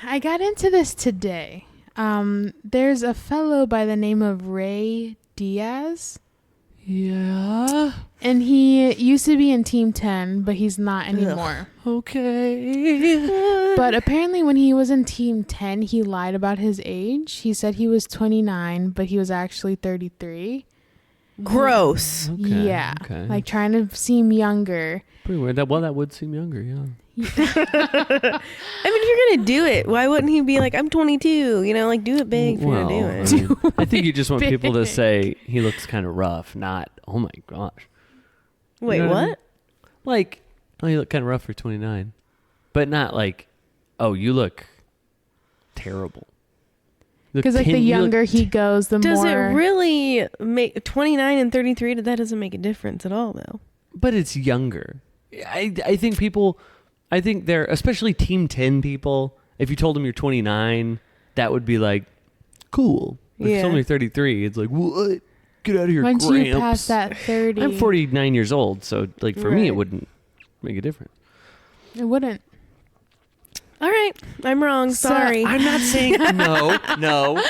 I got into this today. There's a fellow by the name of Ray Diaz. Yeah. And he used to be in Team 10, but he's not anymore. Okay. But apparently when he was in Team 10, he lied about his age. He said he was 29, but he was actually 33. Gross. Okay. Yeah. Okay. Like trying to seem younger. Pretty weird. That would seem younger, yeah. I mean, if you're gonna do it, why wouldn't he be like, I'm 22? You know, like do it big if you're gonna do it. I mean, I think you just want people to say he looks kind of rough, not, oh my gosh. Wait, you know what? I mean? Like, oh, you look kind of rough for 29. But not like, oh, you look terrible. Because like the younger he goes, the does more... Does it really make 29 and 33? That doesn't make a difference at all, though. But it's younger. I think they're, especially Team 10 people, if you told them you're 29, that would be like, cool. If you told me you're 33, it's like, what? Get out of here, Once Gramps. you pass that 30. I'm 49 years old, so like for me, it wouldn't make a difference. It wouldn't. All right, I'm wrong. So, Sorry. I'm not saying no.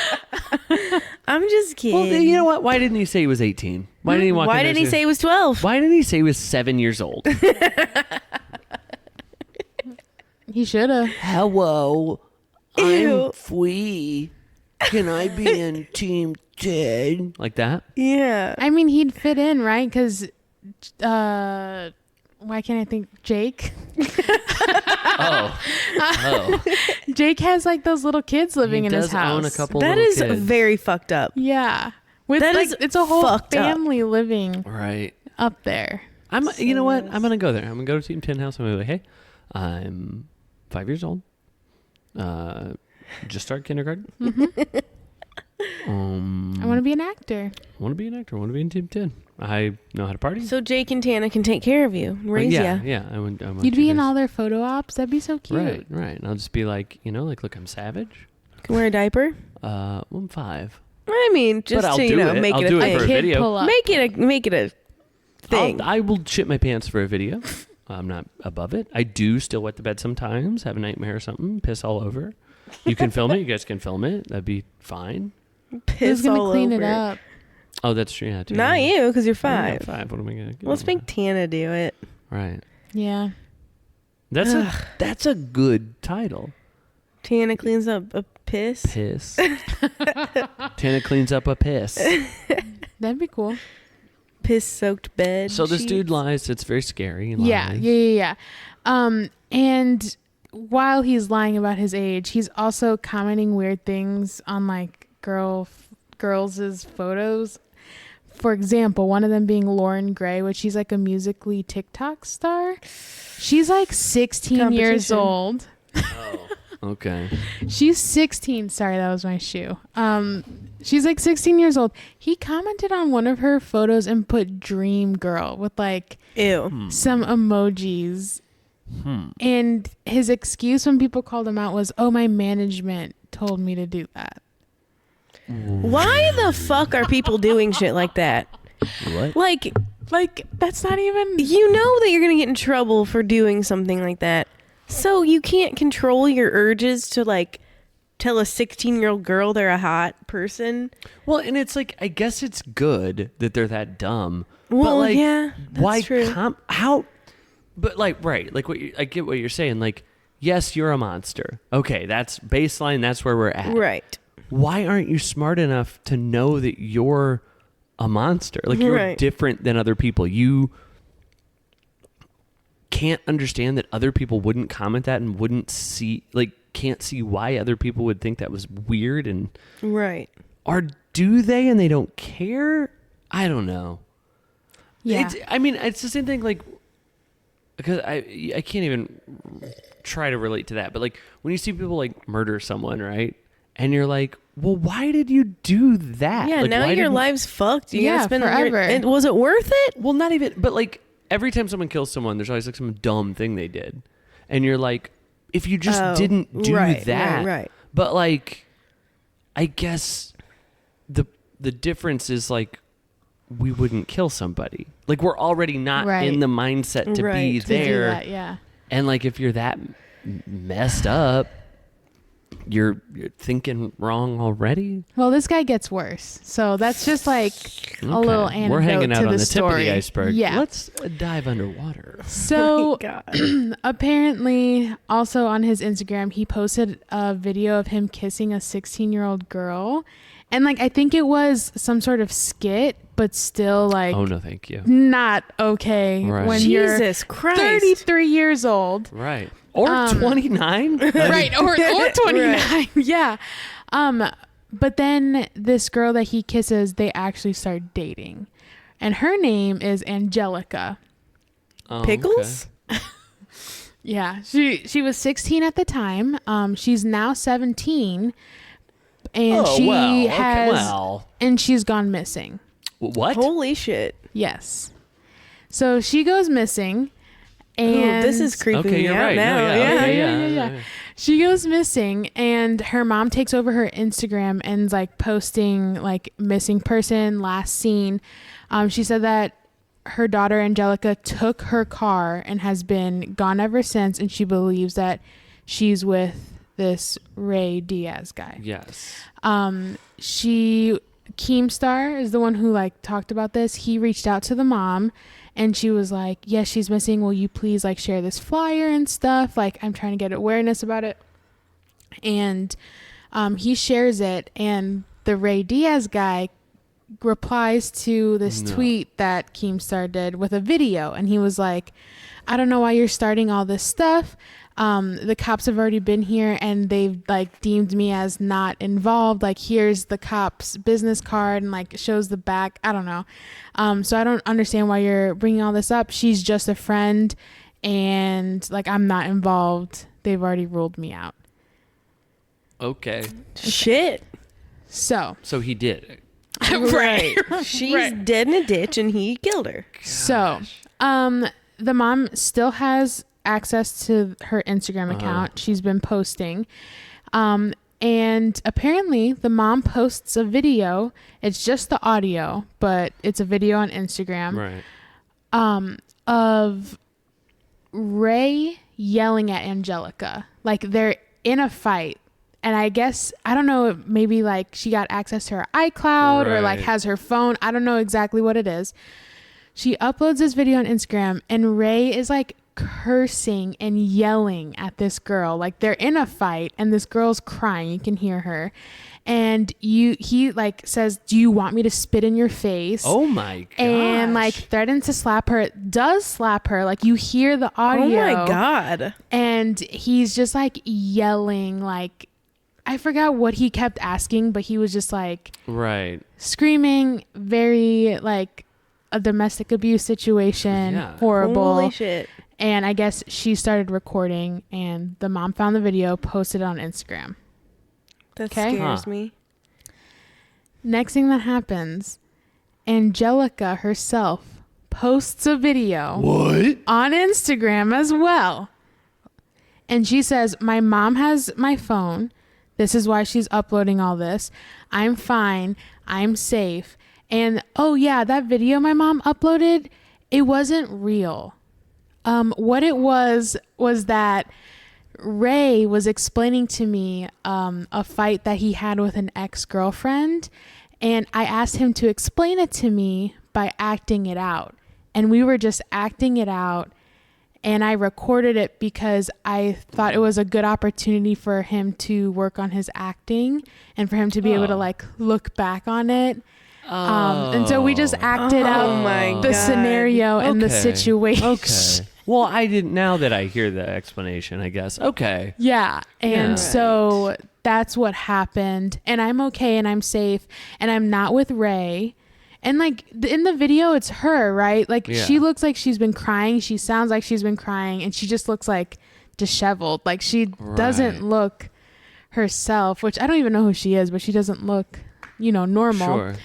I'm just kidding. Well, you know what? Why didn't he say he was 18? Why didn't he walk? Why didn't he say he was 12? Why didn't he say he was 7 years old? He should have. Hello, Ew. I'm Fwee. Can I be in Team 10? Like that? Yeah. I mean, he'd fit in, right? Because, why can't I think? Jake? Oh. Jake has like those little kids living in his house. Own a couple That little is kids. very fucked up. Yeah. With That like, is it's a whole fucked up. family living Right. up there. You know what? I'm gonna go there. I'm gonna go to Team 10 house. I'm gonna be like, hey, I'm 5 years old. Just started kindergarten. I want to be an actor. I want to be an actor. I want to be in Team 10. I know how to party. So Jake and Tana can take care of you, raise yeah, you. yeah. I want You'd you be in guys- all their photo ops. That'd be so cute. Right. And I'll just be like, look, I'm savage. Can wear a diaper. Well, I'm 5. I mean, just I'll to do it. make I'll it do a it thing. for a Kid video. pull up. Make it a thing. I will shit my pants for a video. I'm not above it. I do still wet the bed sometimes, have a nightmare or something, piss all over. You can film it. You guys can film it. That'd be fine. Piss Who's gonna all clean over. it up? Oh, that's true. Yeah, too. Not you, because you're Yeah, 5. 5. What am I gonna do? Let's make Tana do it. Right. Yeah. That's a good title. Tana cleans up a piss. Piss. Tana cleans up a piss. That'd be cool. Piss-soaked bed. So this sheets. dude lies. It's very scary. He Yeah. lies. And while he's lying about his age, he's also commenting weird things on like girls' photos. For example, one of them being Lauren Gray, which she's like a Musically TikTok star. She's like 16 years Competition. old. Oh. Okay. She's 16. Sorry, that was my shoe. She's like 16 years old. He commented on one of her photos and put dream girl with like Ew. some emojis. And his excuse when people called him out was, oh, my management told me to do that. Why the fuck are people doing shit like that? What? Like that's not even... You know that you're going to get in trouble for doing something like that. So you can't control your urges to like tell a 16-year-old girl they're a hot person. Well, and it's like, I guess it's good that they're that dumb. Well, but like, yeah, that's why true. how? But like, right? Like, I get what you're saying. Like, yes, you're a monster. Okay, that's baseline. That's where we're at. Right. Why aren't you smart enough to know that you're a monster? Like, you're Right. different than other people. You can't understand that other people wouldn't comment that and wouldn't see, like, can't see why other people would think that was weird. And Right. or do they and they don't care? I don't know. Yeah. It's the same thing, like, because I can't even try to relate to that, but like when you see people like murder someone, right? And you're like, well, why did you do that? Yeah, Like, now why your did- life's fucked. You Yeah, gotta spend forever. And was it worth it? Well, not even, but like every time someone kills someone, there's always like some dumb thing they did, and you're like, if you just didn't do that, Right. But like, I guess the difference is like, we wouldn't kill somebody. Like, we're already not Right. in the mindset to Right. be To to do there. that, yeah. And like, if you're that messed up, you're thinking wrong already. Well, this guy gets worse. So that's just like a little anecdote We're hanging out to on the the tip of story. the iceberg. Yeah. Let's dive underwater. So God. apparently, also on his Instagram, he posted a video of him kissing a 16-year-old girl. And like, I think it was some sort of skit, but still like Oh no, thank you. not okay Right. when Jesus you're Christ. 33 years old. Right. Or Um, 29. Right. Or 29. Right. Yeah. But then this girl that he kisses, they actually start dating. And her name is Angelica. Oh, Pickles? Yeah. She was 16 at the time. She's now 17. And Oh, she well, has okay, well. and she's gone missing. What? Holy shit. Yes. So she goes missing. Ooh, And this is creeping Okay, me you're out right. now. No, yeah. okay, yeah. She goes missing, and her mom takes over her Instagram and's like posting like missing person, last seen. She said that her daughter Angelica took her car and has been gone ever since, and she believes that she's with this Ray Diaz guy. Yes. Keemstar is the one who like talked about this. He reached out to the mom, and she was like, yes, she's missing. Will you please like share this flyer and stuff? Like, I'm trying to get awareness about it. And he shares it, and the Ray Diaz guy replies to this tweet that Keemstar did with a video, and he was like, I don't know why you're starting all this stuff. The cops have already been here, and they've like deemed me as not involved. Like, here's the cop's business card, and like shows the back. I don't know. So I don't understand why you're bringing all this up. She's just a friend, and like, I'm not involved. They've already ruled me out. Okay. Shit. So he did it. Right. She's dead in a ditch, and he killed her. Gosh. So, the mom still has access to her Instagram account. She's been posting. And apparently the mom posts a video. It's just the audio, but it's a video on Instagram. Right. Of Ray yelling at Angelica. Like, they're in a fight. And I guess, I don't know, maybe like she got access to her iCloud or like has her phone. I don't know exactly what it is. She uploads this video on Instagram, and Ray is like cursing and yelling at this girl. Like, they're in a fight, and this girl's crying. You can hear her. And he like says, do you want me to spit in your face? Oh my gosh. And like threatens to slap her. Does slap her. Like, you hear the audio. Oh my God. And he's just like yelling, like, I forgot what he kept asking, but he was just like screaming, very like a domestic abuse situation. Horrible. Holy shit. And I guess she started recording, and the mom found the video, posted it on Instagram. That scares me. Next thing that happens, Angelica herself posts a video on Instagram as well. And she says, my mom has my phone. This is why she's uploading all this. I'm fine. I'm safe. And oh yeah, that video my mom uploaded, it wasn't real. What it was that Ray was explaining to me a fight that he had with an ex-girlfriend, and I asked him to explain it to me by acting it out. And we were just acting it out, and I recorded it because I thought it was a good opportunity for him to work on his acting and for him to be able to like look back on it. And so we just acted out the scenario and the situation. Okay. Well, I didn't. Now that I hear the explanation, I guess. Okay. Yeah. And so that's what happened. And I'm okay, and I'm safe, and I'm not with Ray. And like in the video, it's her, right? Like she looks like she's been crying. She sounds like she's been crying, and she just looks like disheveled. Like, she doesn't look herself, which I don't even know who she is, but she doesn't look, normal. Sure.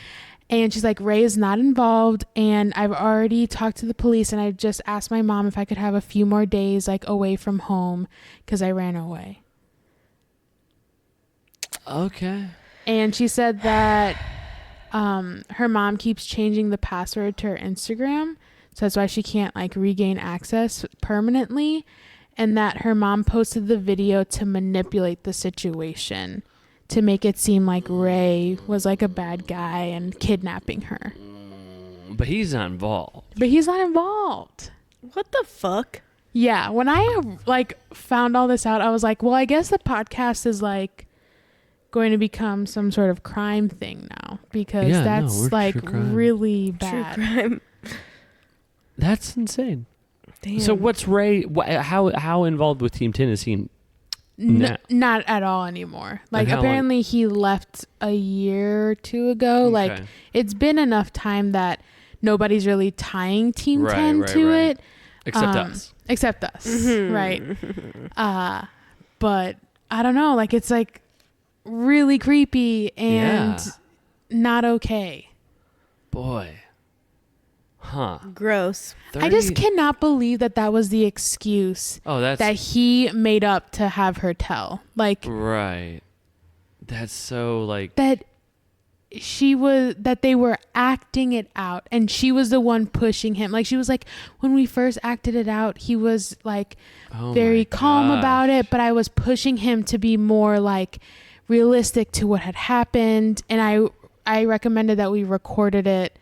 And she's like, Ray is not involved, and I've already talked to the police, and I just asked my mom if I could have a few more days like away from home because I ran away. Okay. And she said that her mom keeps changing the password to her Instagram, so that's why she can't like regain access permanently, and that her mom posted the video to manipulate the situation, to make it seem like Ray was like a bad guy and kidnapping her. But he's not involved. What the fuck? Yeah, when I like found all this out, I was like, well, I guess the podcast is like going to become some sort of crime thing now, because that's like really bad. True crime. That's insane. Damn. So what's Ray? How involved with Team 10 is he? Not at all anymore. Like, apparently he left a year or two ago. Okay. Like, it's been enough time that nobody's really tying Team 10 to it. Except us. Mm-hmm. Right. But I don't know. Like, it's like really creepy and not okay. Boy. Huh. Gross. 30? I just cannot believe that was the excuse that he made up to have her tell. Like, right. That's so like that they were acting it out and she was the one pushing him. Like, she was like, when we first acted it out, he was like very calm about it, but I was pushing him to be more like realistic to what had happened. And I recommended that we recorded it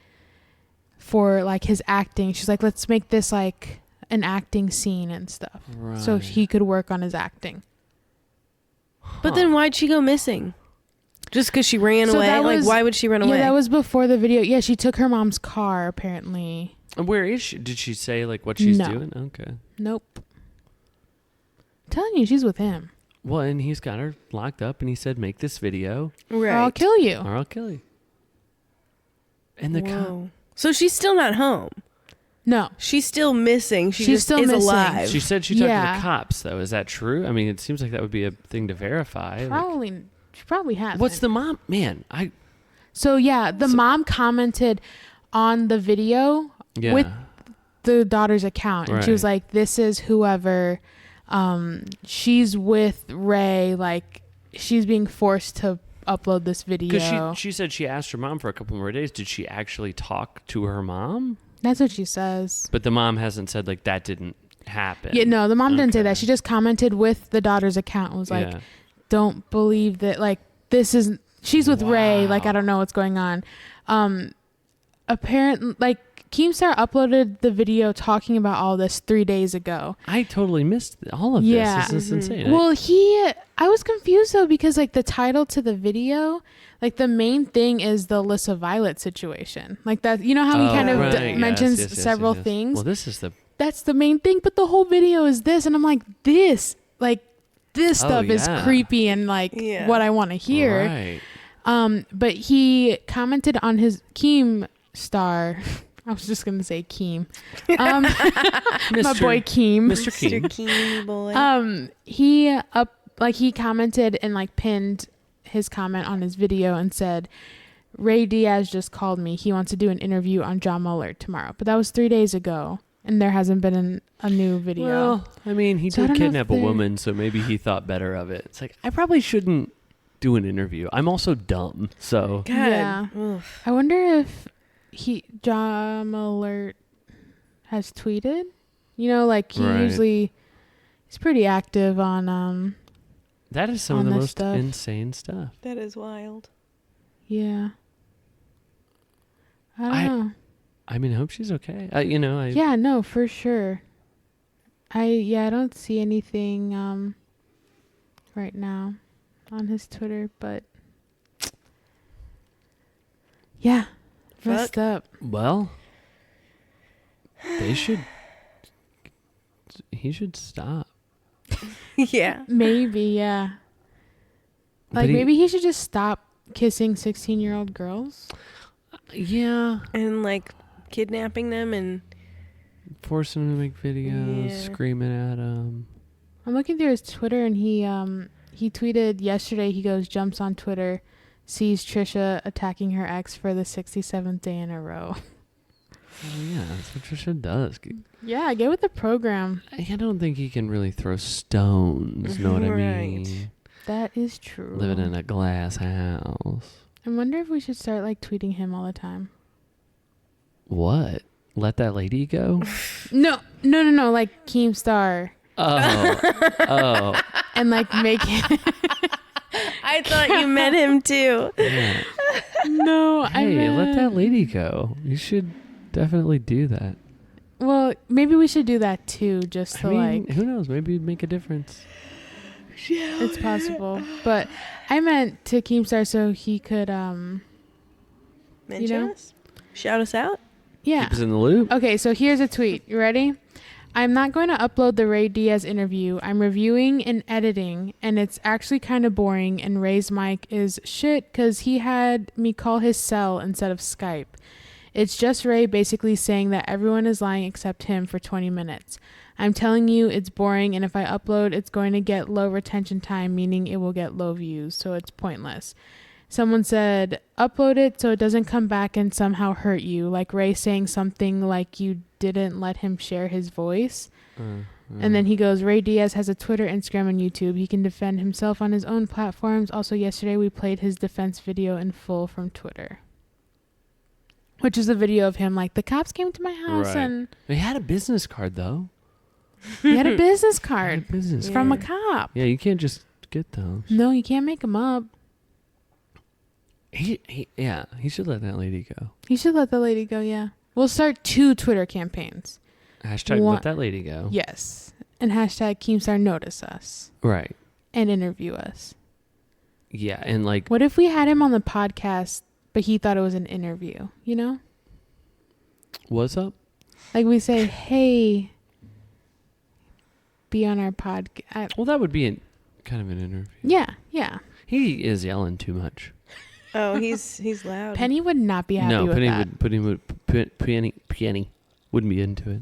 for like his acting. She's like, let's make this like an acting scene and stuff. Right. So he could work on his acting. But then why'd she go missing? Just because she ran away? Like, why would she run away? Yeah, that was before the video. Yeah, she took her mom's car, apparently. And where is she? Did she say, like, what she's doing? Okay. Nope. I'm telling you, she's with him. Well, and he's got her locked up, and he said, make this video. Right. Or I'll kill you. Or I'll kill you. And the So she's still not home? No. She's still missing. She's still missing. alive. She said she talked to the cops, though. Is that true? I mean, it seems like that would be a thing to verify. She probably has. What's the mom? Man, So, yeah, the mom commented on the video with the daughter's account. And she was like, this is whoever. She's with Ray. Like, she's being forced to upload this video. Because she said she asked her mom for a couple more days. Did she actually talk to her mom? That's what she says. But the mom hasn't said, like, that didn't happen. Yeah, no, the mom didn't say that. She just commented with the daughter's account and was like, don't believe that, like, she's with Ray, like, I don't know what's going on. Apparently, like, Keemstar uploaded the video talking about all this 3 days ago. I totally missed all of this. This is insane. Well, I was confused though, because like the title to the video, like the main thing is the Alissa Violet situation. Like that, you know how he kind of mentions several things? Well, that's the main thing, but the whole video is this. And I'm like, this stuff is creepy and like what I want to hear. Right. But he commented on his Keemstar. I was just gonna say Keem. My boy Keem. Mr. Keem. Mr. Keem boy. He commented and like pinned his comment on his video and said, Ray Diaz just called me. He wants to do an interview on John Mueller tomorrow. But that was 3 days ago. And there hasn't been a new video. Well, I mean, he did kidnap a woman, so maybe he thought better of it. It's like, I probably shouldn't do an interview. I'm also dumb, so. God. Yeah. Oof. I wonder if John Mueller has tweeted. You know, like he's pretty active on that is some of the most stuff. insane stuff. That is wild. Yeah. I don't know. I mean, I hope she's okay. Yeah, no, for sure. I don't see anything right now on his Twitter, but yeah. Messed up. Well, he should stop. Yeah. Maybe, yeah. Like, maybe he should just stop kissing 16-year-old girls. Yeah. And, like, kidnapping them and forcing them to make videos, screaming at them. I'm looking through his Twitter, and he tweeted yesterday, he jumps on Twitter, sees Trisha attacking her ex for the 67th day in a row. Oh, yeah, that's what Trisha does. Yeah, get with the program. I don't think he can really throw stones, know what I mean? That is true. Living in a glass house. I wonder if we should start, like, tweeting him all the time. What? Let that lady go? No, like Keemstar. Oh. And, like, make it... I thought you met him too. Yeah. No, hey, let that lady go. You should definitely do that. Well, maybe we should do that too, just to like. Who knows? Maybe it'd make a difference. Yeah, it's possible, but I meant to Keemstar so he could mention us, shout us out. Yeah, keep us in the loop. Okay, so here's a tweet. You ready? I'm not going to upload the Ray Diaz interview. I'm reviewing and editing, and it's actually kind of boring, and Ray's mic is shit because he had me call his cell instead of Skype. It's just Ray basically saying that everyone is lying except him for 20 minutes. I'm telling you, it's boring, and if I upload, it's going to get low retention time, meaning it will get low views, so it's pointless. Someone said, upload it so it doesn't come back and somehow hurt you. Like Ray saying something like you didn't let him share his voice. And then he goes, Ray Diaz has a Twitter, Instagram, and YouTube. He can defend himself on his own platforms. Also, yesterday we played his defense video in full from Twitter. Which is a video of him like, the cops came to my house and... He had a business card, though. He had a business card Business from a cop. Yeah, you can't just get those. No, you can't make them up. He should let that lady go. He should let the lady go, yeah. We'll start 2 Twitter campaigns. Hashtag let that lady go. Yes. And hashtag Keemstar notice us. Right. And interview us. Yeah, and like... What if we had him on the podcast, but he thought it was an interview, you know? What's up? Like we say, hey, be on our podcast. Well, that would be kind of an interview. Yeah. He is yelling too much. Oh, he's loud. Penny would not be happy with that. Penny wouldn't be into it.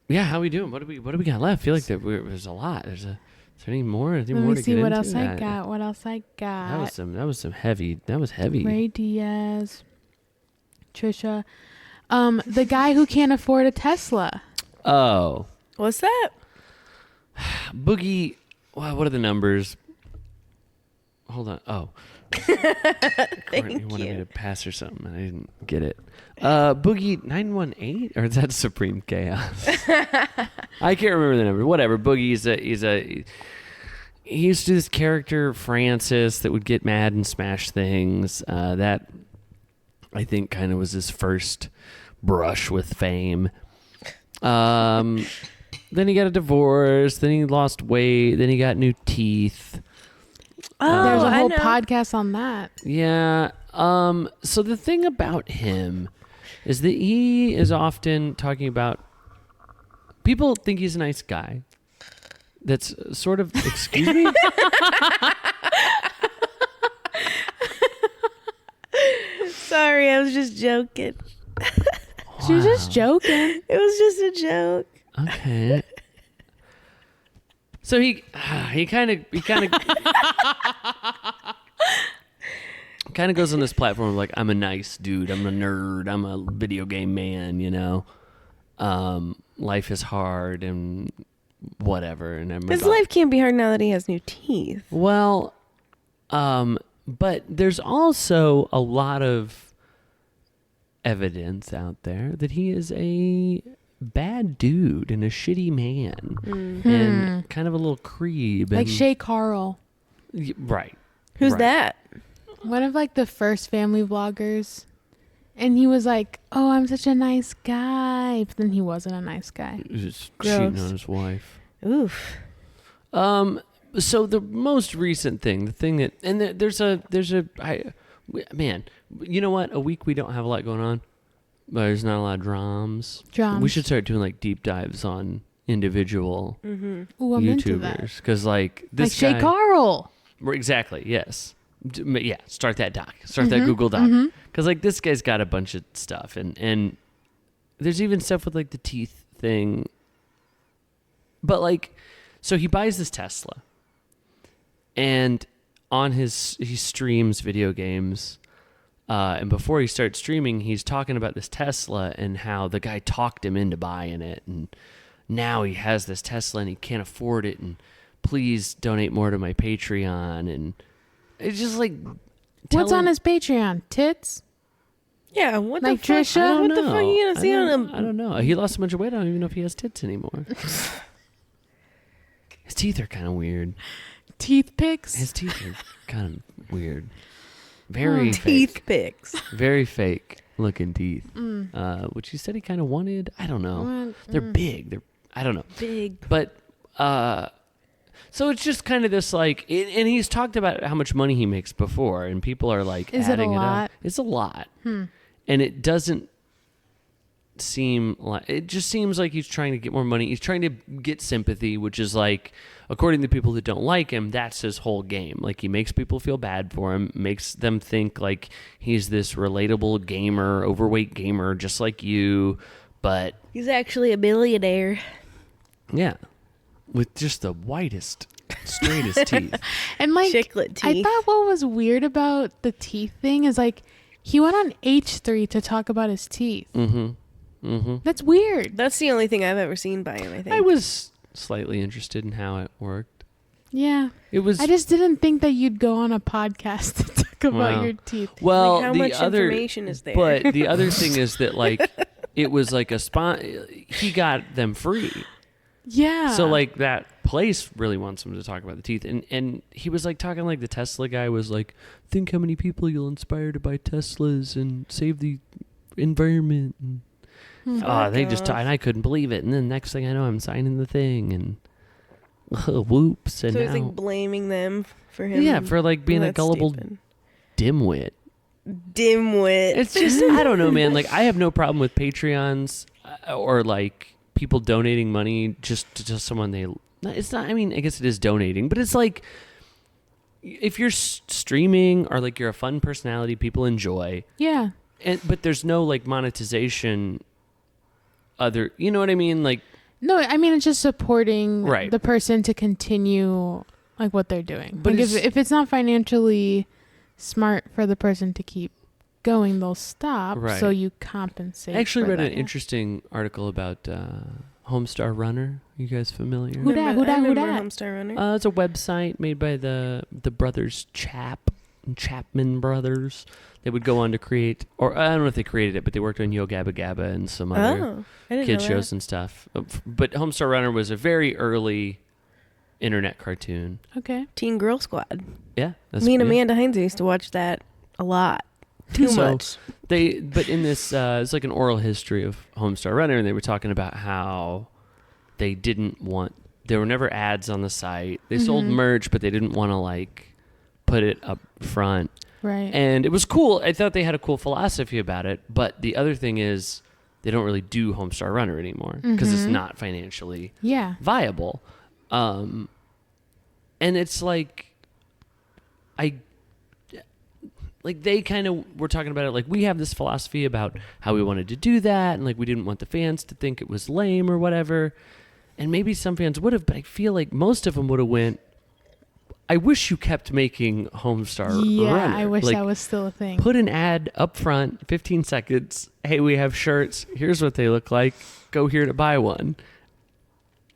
Yeah, how we doing? What do we got left? I feel like there's a lot. Is there any more? Let me see what else I got. That was some heavy. That was heavy. Ray Diaz, Trisha, the guy who can't afford a Tesla. Oh, What's that? Boogie. Wow, what are the numbers? Hold on. Oh. Courtney wanted me to pass her something. I didn't get it. Boogie 918, or is that Supreme Chaos? I can't remember the number. Whatever. Boogie he used to do this character Francis that would get mad and smash things. That I think kind of was his first brush with fame. Then he got a divorce. Then he lost weight. Then he got new teeth. Oh, there's a whole podcast on that. Yeah. So the thing about him is that he is often talking about people think he's a nice guy. That's sort of, excuse me? Sorry, I was just joking. She was just joking. It was just a joke. Okay. So he kind of goes on this platform of like, I'm a nice dude, I'm a nerd, I'm a video game man, you know. Life is hard and whatever. And his life can't be hard now that he has new teeth. Well, but there's also a lot of evidence out there that he is a bad dude and a shitty man and kind of a little creep. Like Shay Carl. Right. Who's that? One of like the first family vloggers. And he was like, oh, I'm such a nice guy. But then he wasn't a nice guy. He was just cheating on his wife. Oof. So the most recent thing, the thing that, and man, you know what? A week we don't have a lot going on. But there's not a lot of drums. We should start doing like deep dives on individual YouTubers. Because like this like Shay Carl. Exactly, yes. Yeah, start that doc. Start that Google Doc. Because like this guy's got a bunch of stuff. And there's even stuff with like the teeth thing. But like, so he buys this Tesla. And on he streams video games. And before he starts streaming, he's talking about this Tesla and how the guy talked him into buying it. And now he has this Tesla and he can't afford it. And please donate more to my Patreon. And it's just like... What's on his Patreon? Tits? Yeah, what like the fuck? Trisha? What the fuck are you going to see on him? I don't know. He lost a bunch of weight. I don't even know if he has tits anymore. His teeth are kind of weird. Teeth pics? His teeth are kind of weird. Very teeth pics. Very fake looking teeth. Which he said he kind of wanted. I don't know. They're big. I don't know. Big. But so it's just kind of this like, and he's talked about how much money he makes before, and people are like adding it up. It's a lot. And it doesn't seem like, it just seems like he's trying to get more money. He's trying to get sympathy, which is like, according to people that don't like him, that's his whole game. Like, he makes people feel bad for him, makes them think like he's this relatable gamer, overweight gamer, just like you, but... He's actually a billionaire. Yeah. With just the whitest straight as teeth. And like, Chiclet teeth. I thought what was weird about the teeth thing is like, he went on H3 to talk about his teeth. That's weird. That's the only thing I've ever seen by him, I think. I was slightly interested in how it worked. Yeah. It was. I just didn't think that you'd go on a podcast to talk about your teeth. Well, like, how much information is there? But the other thing is that like it was like he got them free. Yeah. So like that place really wants him to talk about the teeth, and he was like talking like the Tesla guy was like, think how many people you'll inspire to buy Teslas and save the environment. And, they just and I couldn't believe it. And then next thing I know, I'm signing the thing and whoops. And so he's now, like blaming them for him. yeah, for like being a gullible dimwit. It's just I don't know, man. Like I have no problem with Patreons or like people donating money just to someone they. It's not. I mean, I guess it is donating, but it's like if you're streaming or like you're a fun personality, people enjoy. Yeah. But there's no like monetization. You know what I mean? Like. No, I mean it's just supporting Right. the person to continue like what they're doing. But Like if it's not financially smart for the person to keep going, they'll stop. Right. So you compensate. I actually for read that. an interesting article about Homestar Runner. You guys familiar? Who dat? Who dat? Who dat? Homestar Runner. It's a website made by the brothers Chapman brothers. They would go on to create, or I don't know if they created it, but they worked on Yo Gabba Gabba and some other kid shows and stuff. But Homestar Runner was a very early internet cartoon. Okay. Teen Girl Squad. Yeah, Me and Amanda Hines used to watch that a lot. Too much. But in this, it's like an oral history of Homestar Runner, and they were talking about how they there were never ads on the site. They sold merch, but they didn't want to like put it up front. Right. And it was cool. I thought they had a cool philosophy about it. But the other thing is they don't really do Homestar Runner anymore because it's not financially viable. And it's like, they kind of were talking about it like we have this philosophy about how we wanted to do that. And like we didn't want the fans to think it was lame or whatever. And maybe some fans would have, but I feel like most of them would have went, I wish you kept making Homestar Runner. Yeah, I wish like, that was still a thing. Put an ad up front, 15 seconds. Hey, we have shirts. Here's what they look like. Go here to buy one.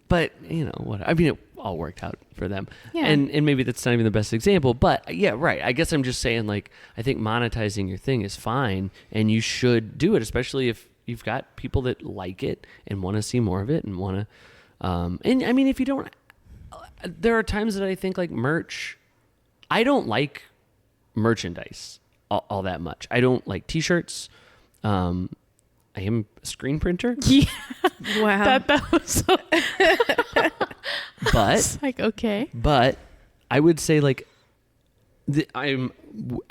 But, you know, what? I mean, it all worked out for them. Yeah. And maybe that's not even the best example. But, yeah, right. I guess I'm just saying, like, I think monetizing your thing is fine. And you should do it, especially if you've got people that like it and want to see more of it and want to... and, I mean, if you don't... There are times that I think like merch, I don't like merchandise all that much. I don't like t-shirts. I am a screen printer. Yeah. Wow. That was so... But It's like, okay. But I would say like I'm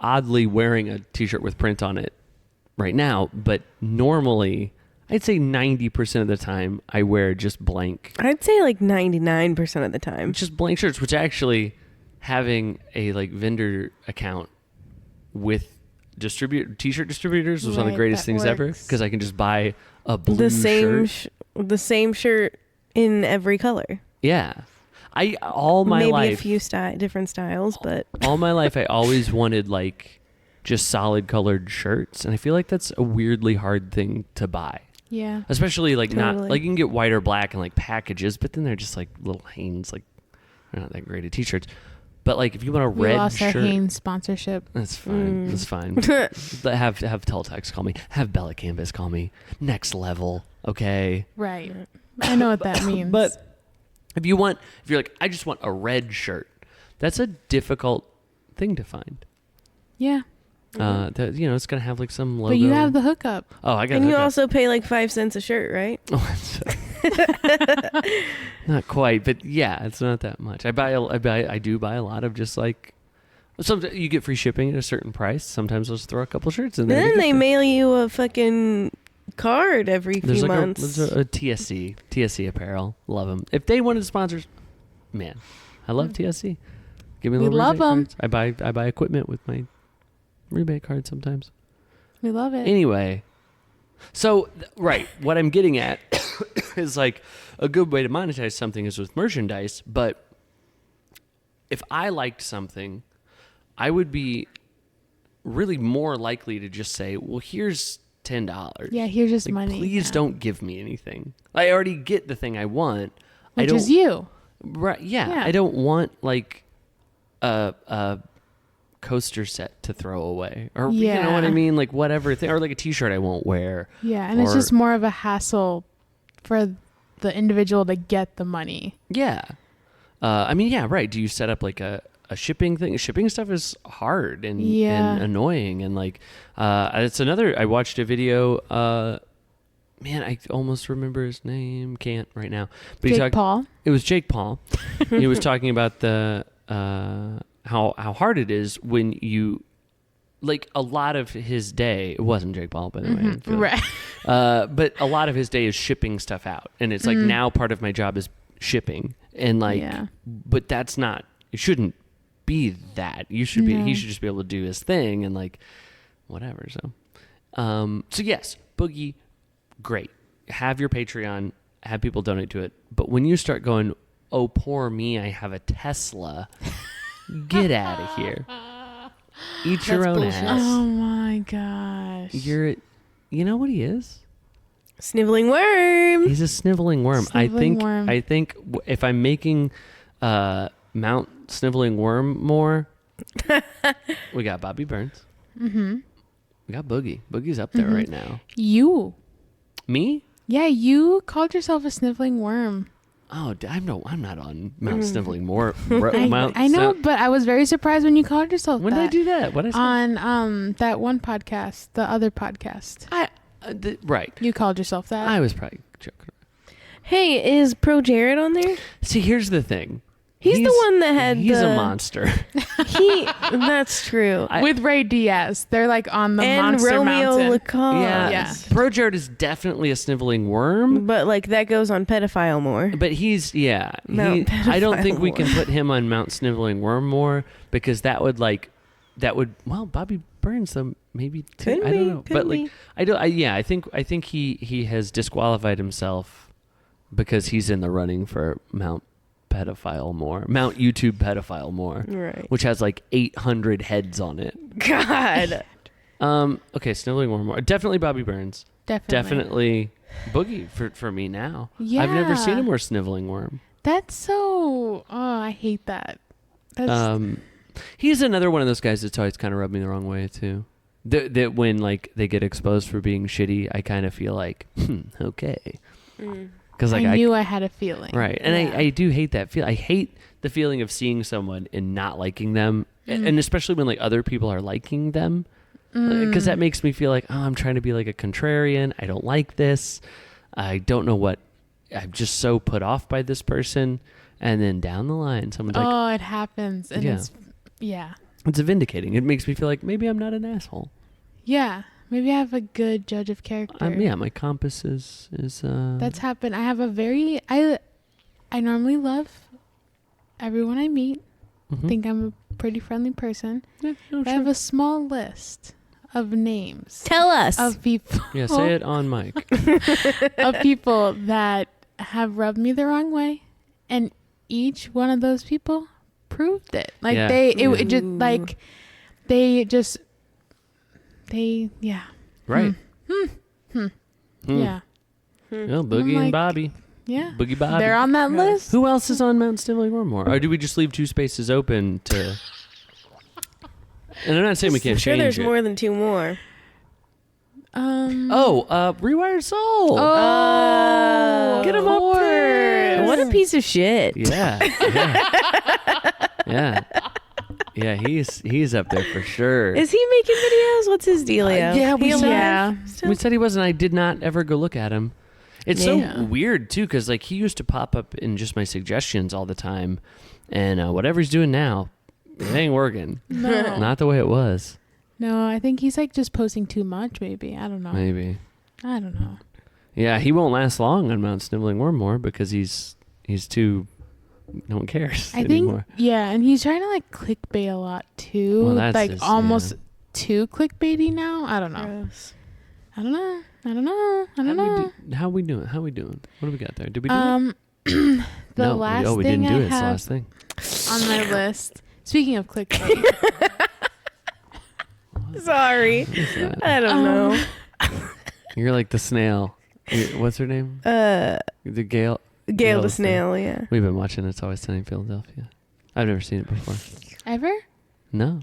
oddly wearing a t-shirt with print on it right now, but normally I'd say 90% of the time I wear just blank. I'd say like 99% of the time. Just blank shirts, which actually having a like vendor account with t-shirt distributors was one of the greatest things ever because I can just buy a blue shirt. The same shirt in every color. Yeah. All my Maybe life. a few different styles, but all my life I always wanted like just solid colored shirts, and I feel like that's a weirdly hard thing to buy. Yeah. Especially like not Totally. like you can get white or black and like packages, but then they're just like little Hanes, like they're not that great at t-shirts. But like if you want a We red lost shirt, our Hanes sponsorship. that's fine. That's fine. have Teletext call me. Have Bella Canvas call me. Next level, okay. Right. I know what that means. But if you're like, I just want a red shirt, that's a difficult thing to find. yeah. It's gonna have like some logo. But you have the hookup. Oh, I got. and you hookup. also pay like 5 cents a shirt, right? Not quite, but yeah, it's not that much. I do buy a lot of just like. Sometimes you get free shipping at a certain price. Sometimes I'll just throw a couple shirts in there. Then they mail you a fucking card every few months. There's a TSC apparel. Love them. If they wanted to sponsor, man, I love TSC. Give me a We little love rebate 'em. cards. I buy equipment with my rebate card sometimes. We love it. Anyway, so right, what I'm getting at is like a good way to monetize something is with merchandise, but if I liked something, I would be really more likely to just say, well, here's $10. Yeah, here's just Like, money. please don't give me anything. I already get the thing I want. Which is you. Right. Yeah, Yeah. I don't want like a coaster set to throw away, or you know what I mean, like whatever thing, or like a T-shirt I won't wear. Yeah, and it's just more of a hassle for the individual to get the money. Yeah. I mean, yeah, right. Do you set up like a shipping thing? Shipping stuff is hard and annoying, and like it's another. I watched a video. Man, I almost remember his name. Can't right now. But Jake Paul. It was Jake Paul. He was talking about the how hard it is when you like a lot of his day. It wasn't Jake Paul, by the way. I feel like. Right. But a lot of his day is shipping stuff out, and it's like now part of my job is shipping, and like, but that's not. It shouldn't be that. You should be. He should just be able to do his thing and like whatever. So yes, Boogie. Great. Have your Patreon, have people donate to it. But when you start going, oh, poor me, I have a Tesla, get out of here. Eat your own ass. Oh my gosh. You know what he is? Sniveling worm. He's a sniveling worm. I think if I'm making Mount Sniveling Wormmore, we got Bobby Burns. Mm-hmm. We got Boogie. Boogie's up there right now. You. Me? Yeah, you called yourself a sniveling worm. Oh, I'm not on Mount Sniveling Worm. I know, but I was very surprised when you called yourself When that. did I do that? What did I say? On that one podcast, the other podcast. Right. You called yourself that. I was probably joking. Hey, is Pro Jared on there? See, here's the thing. He's the one that had He's a monster. That's true. With Ray Diaz. They're like on the And monster Romeo mountain. Lacan. Yeah. Pro Jared is definitely a sniveling worm. But like that goes on pedophile more. But he's, Mount I don't think we Pedophile can More. put him on Mount Sniveling Wormmore because that would, well, Bobby Burns, though, maybe too. Could I don't be, know. could But like, be. I think he has disqualified himself because he's in the running for Mount YouTube pedophile more, Right. which has like 800 heads on it. God. Okay, Sniveling Wormmore. Definitely Bobby Burns. Definitely. Boogie for me now. Yeah. I've never seen a more sniveling worm. That's so... Oh, I hate that. That's... He's another one of those guys that's always kind of rubbed me the wrong way too. That when like they get exposed for being shitty, I kind of feel like, okay. Because like I knew I had a feeling. Right. And I do hate that feel. I hate the feeling of seeing someone and not liking them. And especially when like other people are liking them. Because that makes me feel like, oh, I'm trying to be like a contrarian. I don't like this. I don't know what. I'm just so put off by this person. And then down the line, someone's like, oh, it happens. And it's vindicating. It makes me feel like maybe I'm not an asshole. Yeah. Maybe I have a good judge of character. My compass is That's happened. I have a very... I normally love everyone I meet. Think I'm a pretty friendly person. Yeah, But I have a small list of names. Tell us. Of people. Yeah, say it on mic. Of people that have rubbed me the wrong way. And each one of those people proved it. Like it just like yeah. Right. Yeah. Well, Boogie like, and Bobby. Yeah. Boogie Bobby. They're on that list. Who else is on Mount Sniveling Wormmore? Or do we just leave two spaces open to... And I'm not saying we can't I'm sure change there's it. more than two more. Rewired Soul. Oh, Get him up there. What a piece of shit. Yeah. Yeah, he's up there for sure. Is he making videos? What's his dealio? Yeah, we He said- alive Yeah. still? We said he wasn't. I did not ever go look at him. It's so weird too, because like he used to pop up in just my suggestions all the time, and whatever he's doing now, it ain't working. No. Not the way it was. No, I think he's like just posting too much, maybe. I don't know. Maybe. I don't know. Yeah, he won't last long on Mount Sniveling Wormmore because he's too. No one cares I anymore. think, yeah, and he's trying to like clickbait a lot too. Well, that's like just- almost too clickbaity now. I don't know. Gross. I don't know. How we doing? What do we got there? Did we do it? The No, last we thing didn't do I it. It's the have. last thing. on my list. Speaking of clickbait. Sorry. I don't know. You're like the snail. What's her name? The Gail the snail, yeah. We've been watching It's Always Sunny in Philadelphia. I've never seen it before. Ever? No.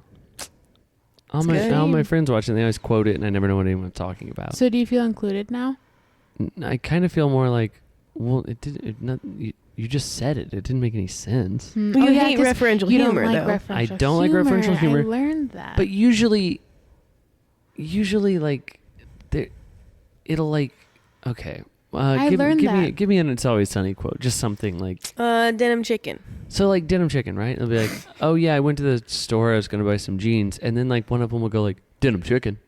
All good. my friends watch it, they always quote it, and I never know what anyone's talking about. So do you feel included now? I kind of feel more like, well, you just said it. It didn't make any sense. Well, you hate 'cause referential you humor, don't like though. I don't like referential humor. I learned that. But usually like, it'll like, okay. I learned that. Give me an It's Always Sunny quote. Just something like... denim chicken. So like denim chicken, right? It'll be like, oh yeah, I went to the store. I was going to buy some jeans. And then like one of them will go like, denim chicken.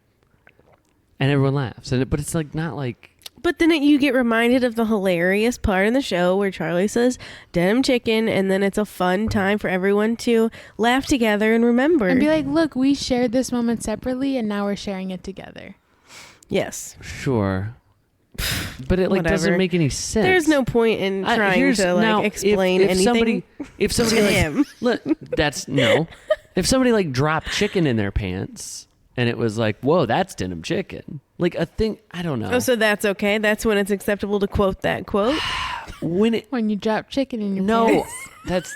And everyone laughs. But it's like not like... But then you get reminded of the hilarious part in the show where Charlie says denim chicken, and then it's a fun time for everyone to laugh together and remember. And be like, look, we shared this moment separately, and now we're sharing it together. Yes. Sure. But it like Whatever. doesn't make any sense. There's no point in trying to like now, explain if anything. If somebody to like, him. look, that's no. If somebody like dropped chicken in their pants and it was like, whoa, that's denim chicken. Like a thing, I don't know. Oh, so that's okay. That's when it's acceptable to quote that quote. When you drop chicken in your pants. That's.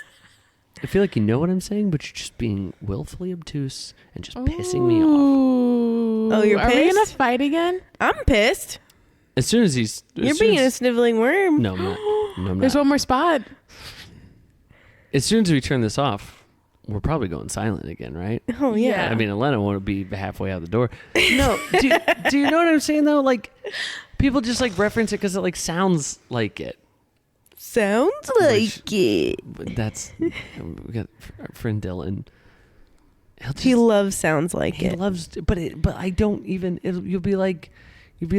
I feel like you know what I'm saying, but you're just being willfully obtuse and just pissing me off. Oh, you're Are we gonna pissed? fight again? I'm pissed. As soon as he's, You're being a sniveling worm. No, I'm not. No, I'm There's not. one more spot. As soon as we turn this off, we're probably going silent again, right? Oh yeah. I mean, Elena won't be halfway out the door. No, do you know what I'm saying though? Like, people just like reference it because it like sounds like it. Sounds like it. But that's we got our friend Dylan. He loves sounds like He it. loves, but I don't even. You'll be like, I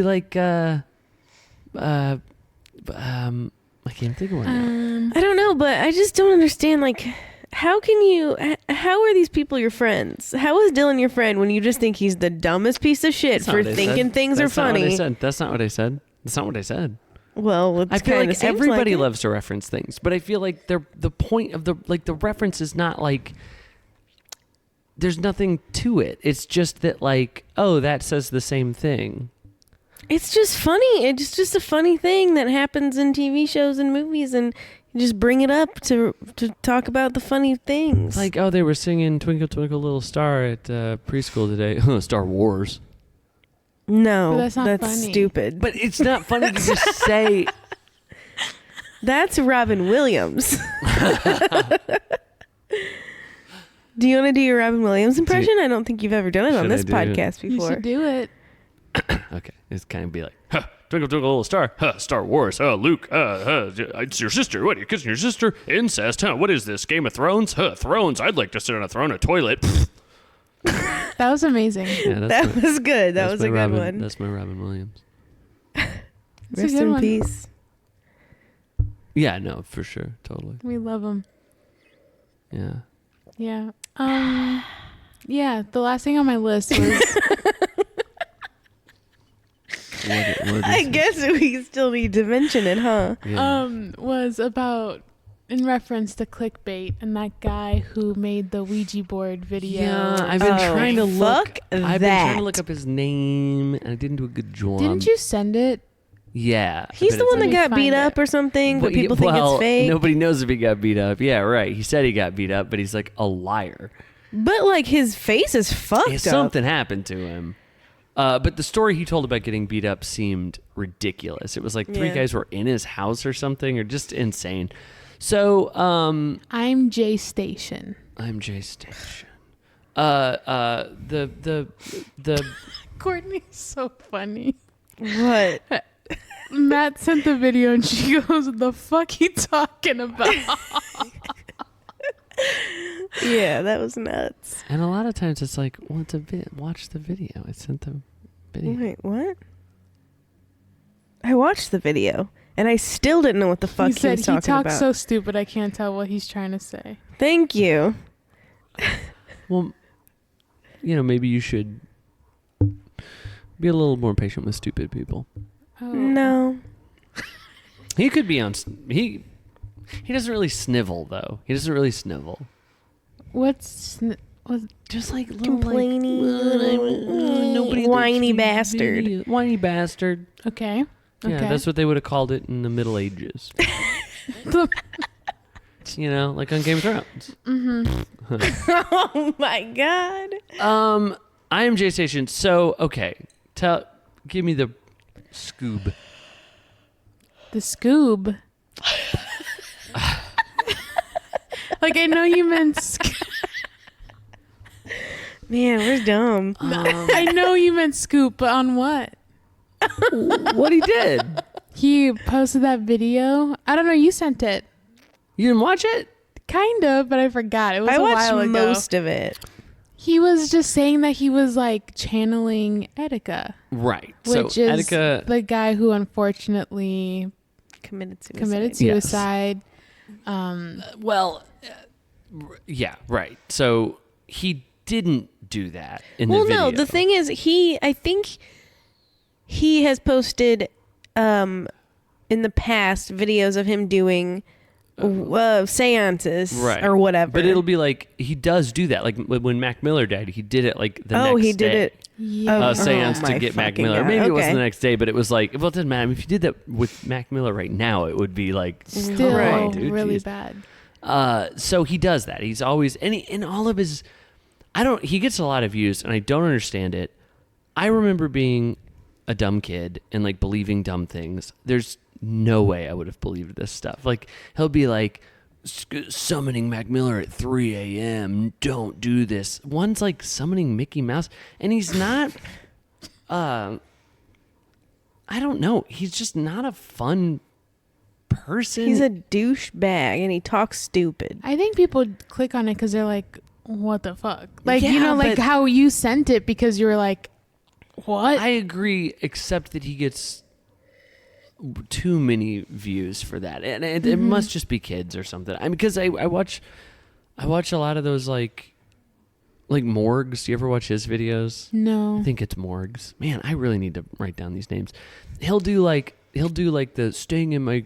can't think of one. Now. I don't know, but I just don't understand. Like, how are these people your friends? How is Dylan your friend when you just think he's the dumbest piece of shit That's not for what I thinking said. things That's are not what I funny? said. That's not what I said. That's not what I said. Well, I feel like seems everybody like it. loves to reference things, but I feel like the point of the reference is not like there's nothing to it. It's just that like, oh, that says the same thing. It's just funny. It's just a funny thing that happens in TV shows and movies, and you just bring it up to talk about the funny things. Like, oh, they were singing "Twinkle Twinkle Little Star" at preschool today. Star Wars. No, But that's not funny. stupid. But it's not funny to just say. That's Robin Williams. Do you want to do your Robin Williams impression? I don't think you've ever done it on Should this I do it? podcast You before. should do it. Okay, it's kind of be like, huh, "Twinkle Twinkle Little Star." Huh, Star Wars. Luke. It's your sister. What? You're kissing your sister? Incest? Huh? What is this? Game of Thrones? Huh? Thrones. I'd like to sit on a throne, a toilet. That was amazing. Yeah, That was good. That was a good one. That's my Robin Williams. It's a Rest good in one. peace. Yeah, no, for sure, totally. We love them. Yeah. Yeah. Yeah. The last thing on my list was I guess we still need to mention it, huh? Yeah. was about in reference to clickbait and that guy who made the Ouija board video. Yeah, I've been trying to look. fuck I've been trying that. to look up his name, and I didn't do a good job. Didn't you send it? Yeah. He's but the one that Let me got find beat it. up or something, but Well, people think well, it's fake. Nobody knows if he got beat up. Yeah, right. He said he got beat up, but he's like a liar. But like his face is fucked up. Something happened to him. But the story he told about getting beat up seemed ridiculous. It was like three Yeah. guys were in his house or something, or just insane. So, I'm Jay Station. I'm Jay Station. The Courtney's so funny. What? Matt sent the video and she goes, "The fuck you talking about?" Yeah, that was nuts. and a lot of times it's like, well, it's a watch the video. I sent the video. Wait, what? I watched the video and I still didn't know what the fuck He he, said was he talking talks about. so stupid I can't tell what he's trying to say. Thank you. Well, maybe you should be a little more patient with stupid people. Oh. No. He could be on. He doesn't really snivel though. He doesn't really snivel. what's Just like little, complaining, nobody whiny bastard. Whiny bastard. okay? Yeah, that's what they would have called it in the Middle Ages. Like on Game of Thrones. Oh my god. I am J Station. So okay, give me the Scoob. The Scoob. Like I know you meant. Man, we're dumb. I know you meant Scoop, but on what? What he did? He posted that video. I don't know. You sent it. You didn't watch it? Kind of, but I forgot. It was I a watched while ago. most of it. He was just saying that he was like channeling Etika, Right. which so is Etika, the guy who unfortunately Committed suicide. committed Yes. suicide. Yeah, right. So he didn't do that in Well, the video. no, the thing is, I think he has posted in the past videos of him doing seances Right. or whatever. But it'll be like, he does do that. Like when Mac Miller died, he did it like the next day. Oh, he did it. Yeah. Seance my to get Mac fucking Miller. God. Maybe it wasn't Okay. the next day, but it was like, well, it doesn't matter. I mean, if you did that with Mac Miller right now, it would be like, Still Right. dude, really jeez. bad. So he does that. He's always, and in all of his, he gets a lot of views and I don't understand it. I remember being a dumb kid and like believing dumb things. There's no way I would have believed this stuff. Like he'll be like, summoning Mac Miller at 3 a.m. Don't do this. One's like summoning Mickey Mouse and he's not, I don't know. He's just not a fun person. He's a douchebag and he talks stupid. I think people click on it because they're like, what the fuck? Like, Yeah, like but- how you sent it because you were like, what? I agree, except that he gets too many views for that, and it must just be kids or something. I mean, because I watch a lot of those like Morgs. You ever watch his videos? No. I think it's Morgs. Man, I really need to write down these names. He'll do like the staying in my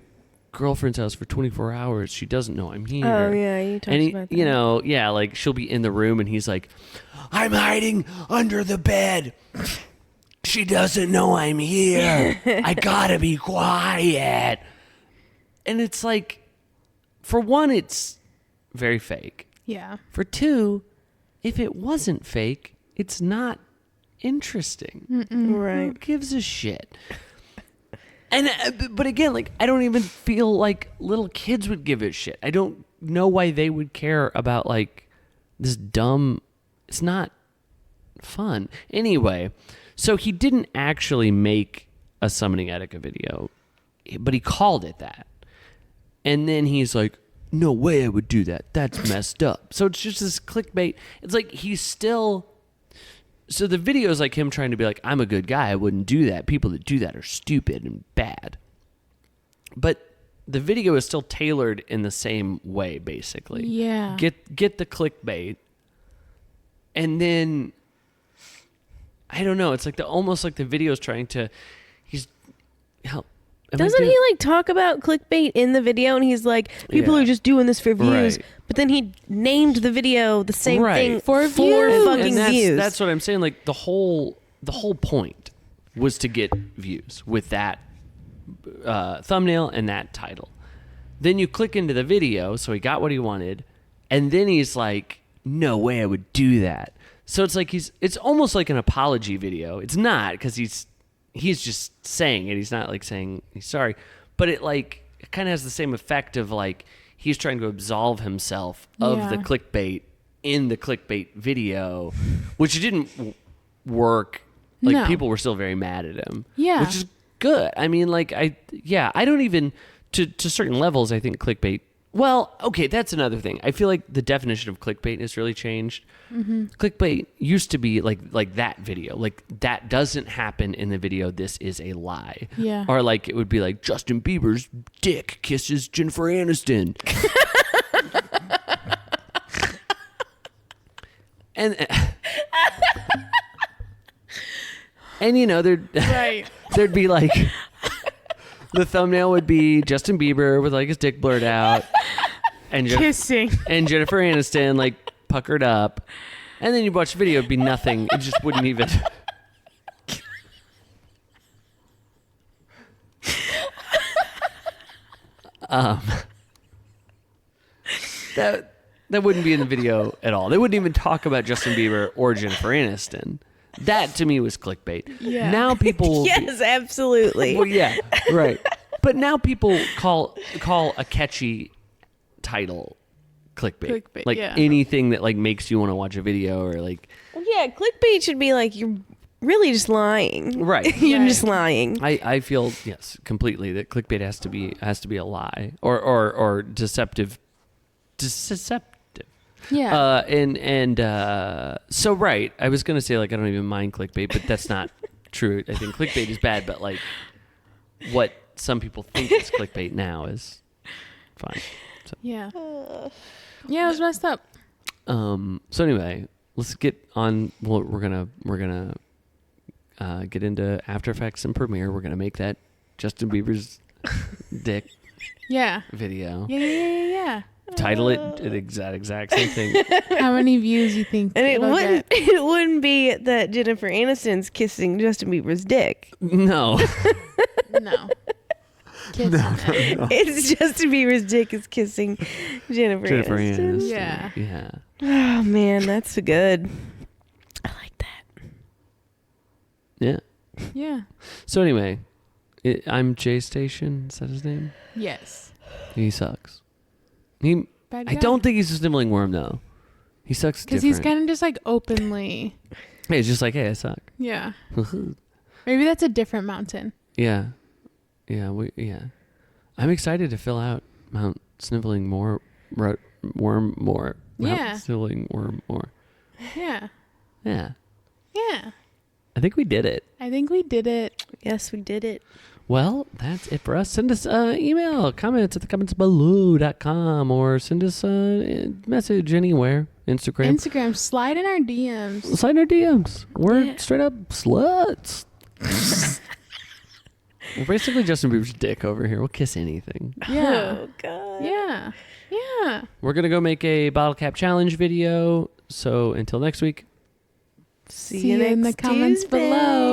girlfriend's house for 24 hours. She doesn't know I'm here. Oh yeah, you talked And he, about that. like she'll be in the room and he's like, I'm hiding under the bed. She doesn't know I'm here. I gotta be quiet. And it's like, for one, it's very fake. Yeah. For two, if it wasn't fake, it's not interesting. Who Right. gives a shit? And but again, like I don't even feel like little kids would give a shit. I don't know why they would care about like this dumb. It's not fun anyway. So he didn't actually make a summoning Etika video, but he called it that. And then he's like, "No way I would do that. That's messed up." So it's just this clickbait. It's like he's still. So the video is like him trying to be like, I'm a good guy. I wouldn't do that. People that do that are stupid and bad. But the video is still tailored in the same way, basically. Yeah. Get the clickbait. And then, I don't know. It's like almost like the video is trying to, Doesn't he like talk about clickbait in the video and he's like, people Yeah. are just doing this for views. Right. But then he named the video the same Right. thing For views. fucking and views. that's what I'm saying. Like the whole point was to get views with that thumbnail and that title. Then you click into the video, so he got what he wanted, and then he's like, "No way I would do that." So it's like it's almost like an apology video. It's not, because he's just saying it. He's not like saying he's sorry, but it kind of has the same effect of like he's trying to absolve himself of the Yeah. clickbait in the clickbait video, which didn't work. Like No. people were still very mad at him. Yeah. Which is good. I mean, like I don't even to certain levels I think clickbait. Well, okay, that's another thing. I feel like the definition of clickbait has really changed. Mm-hmm. Clickbait used to be like that video. Like that doesn't happen in the video. This is a lie. Yeah. Or like it would be like Justin Bieber's dick kisses Jennifer Aniston. and you know there'd be like the thumbnail would be Justin Bieber with like his dick blurred out and Kissing. and Jennifer Aniston like puckered up, and then you watch the video, it'd be nothing. It just wouldn't even. That wouldn't be in the video at all. They wouldn't even talk about Justin Bieber or Jennifer Aniston. That to me was clickbait. Yeah. Now people will Yes, absolutely. well, yeah, right. But now people call a catchy title clickbait. Like yeah. anything that like makes you want to watch a video or like. Well, yeah, clickbait should be like you're really just lying. Right. You're Right. just lying. I feel yes completely that clickbait has to be a lie or deceptive. Yeah. So right, I was gonna say like I don't even mind clickbait, but that's not true. I think clickbait is bad, but like what some people think is clickbait now is fine. So. Yeah. Yeah, it was messed up. So anyway, let's get on. Well, we're gonna get into After Effects and Premiere. We're gonna make that Justin Bieber's dick Yeah. video. Yeah. Title it the exact same thing. How many views you think And it'll get? it wouldn't be that Jennifer Aniston's kissing Justin Bieber's dick. No. No. Kids. It's Justin Bieber's dick is kissing Jennifer Aniston. Aniston. Yeah. Yeah. Oh man, that's good. I like that. Yeah. Yeah. So anyway, I'm Jay Station. Is that his name? Yes. He sucks. Bad I guy. don't think he's a sniveling worm though. He sucks Because different. he's kind of just like openly. Hey, it's just like, hey, I suck. Yeah. Maybe that's a different mountain. Yeah. Yeah. I'm excited to fill out Mount Sniveling Wormmore. Yeah. Mount Sniveling Wormmore. Yeah. Yeah. Yeah. I think we did it. I think we did it. Yes, we did it. Well, that's it for us. Send us email, comments at thecommentsbelow.com or send us a message anywhere. Instagram. Slide in our DMs. Slide in our DMs. We're straight up sluts. We're basically Justin Bieber's dick over here. We'll kiss anything. Yeah. Oh god. Yeah. Yeah. We're going to go make a bottle cap challenge video. So until next week. See you in the next comments Tuesday. below.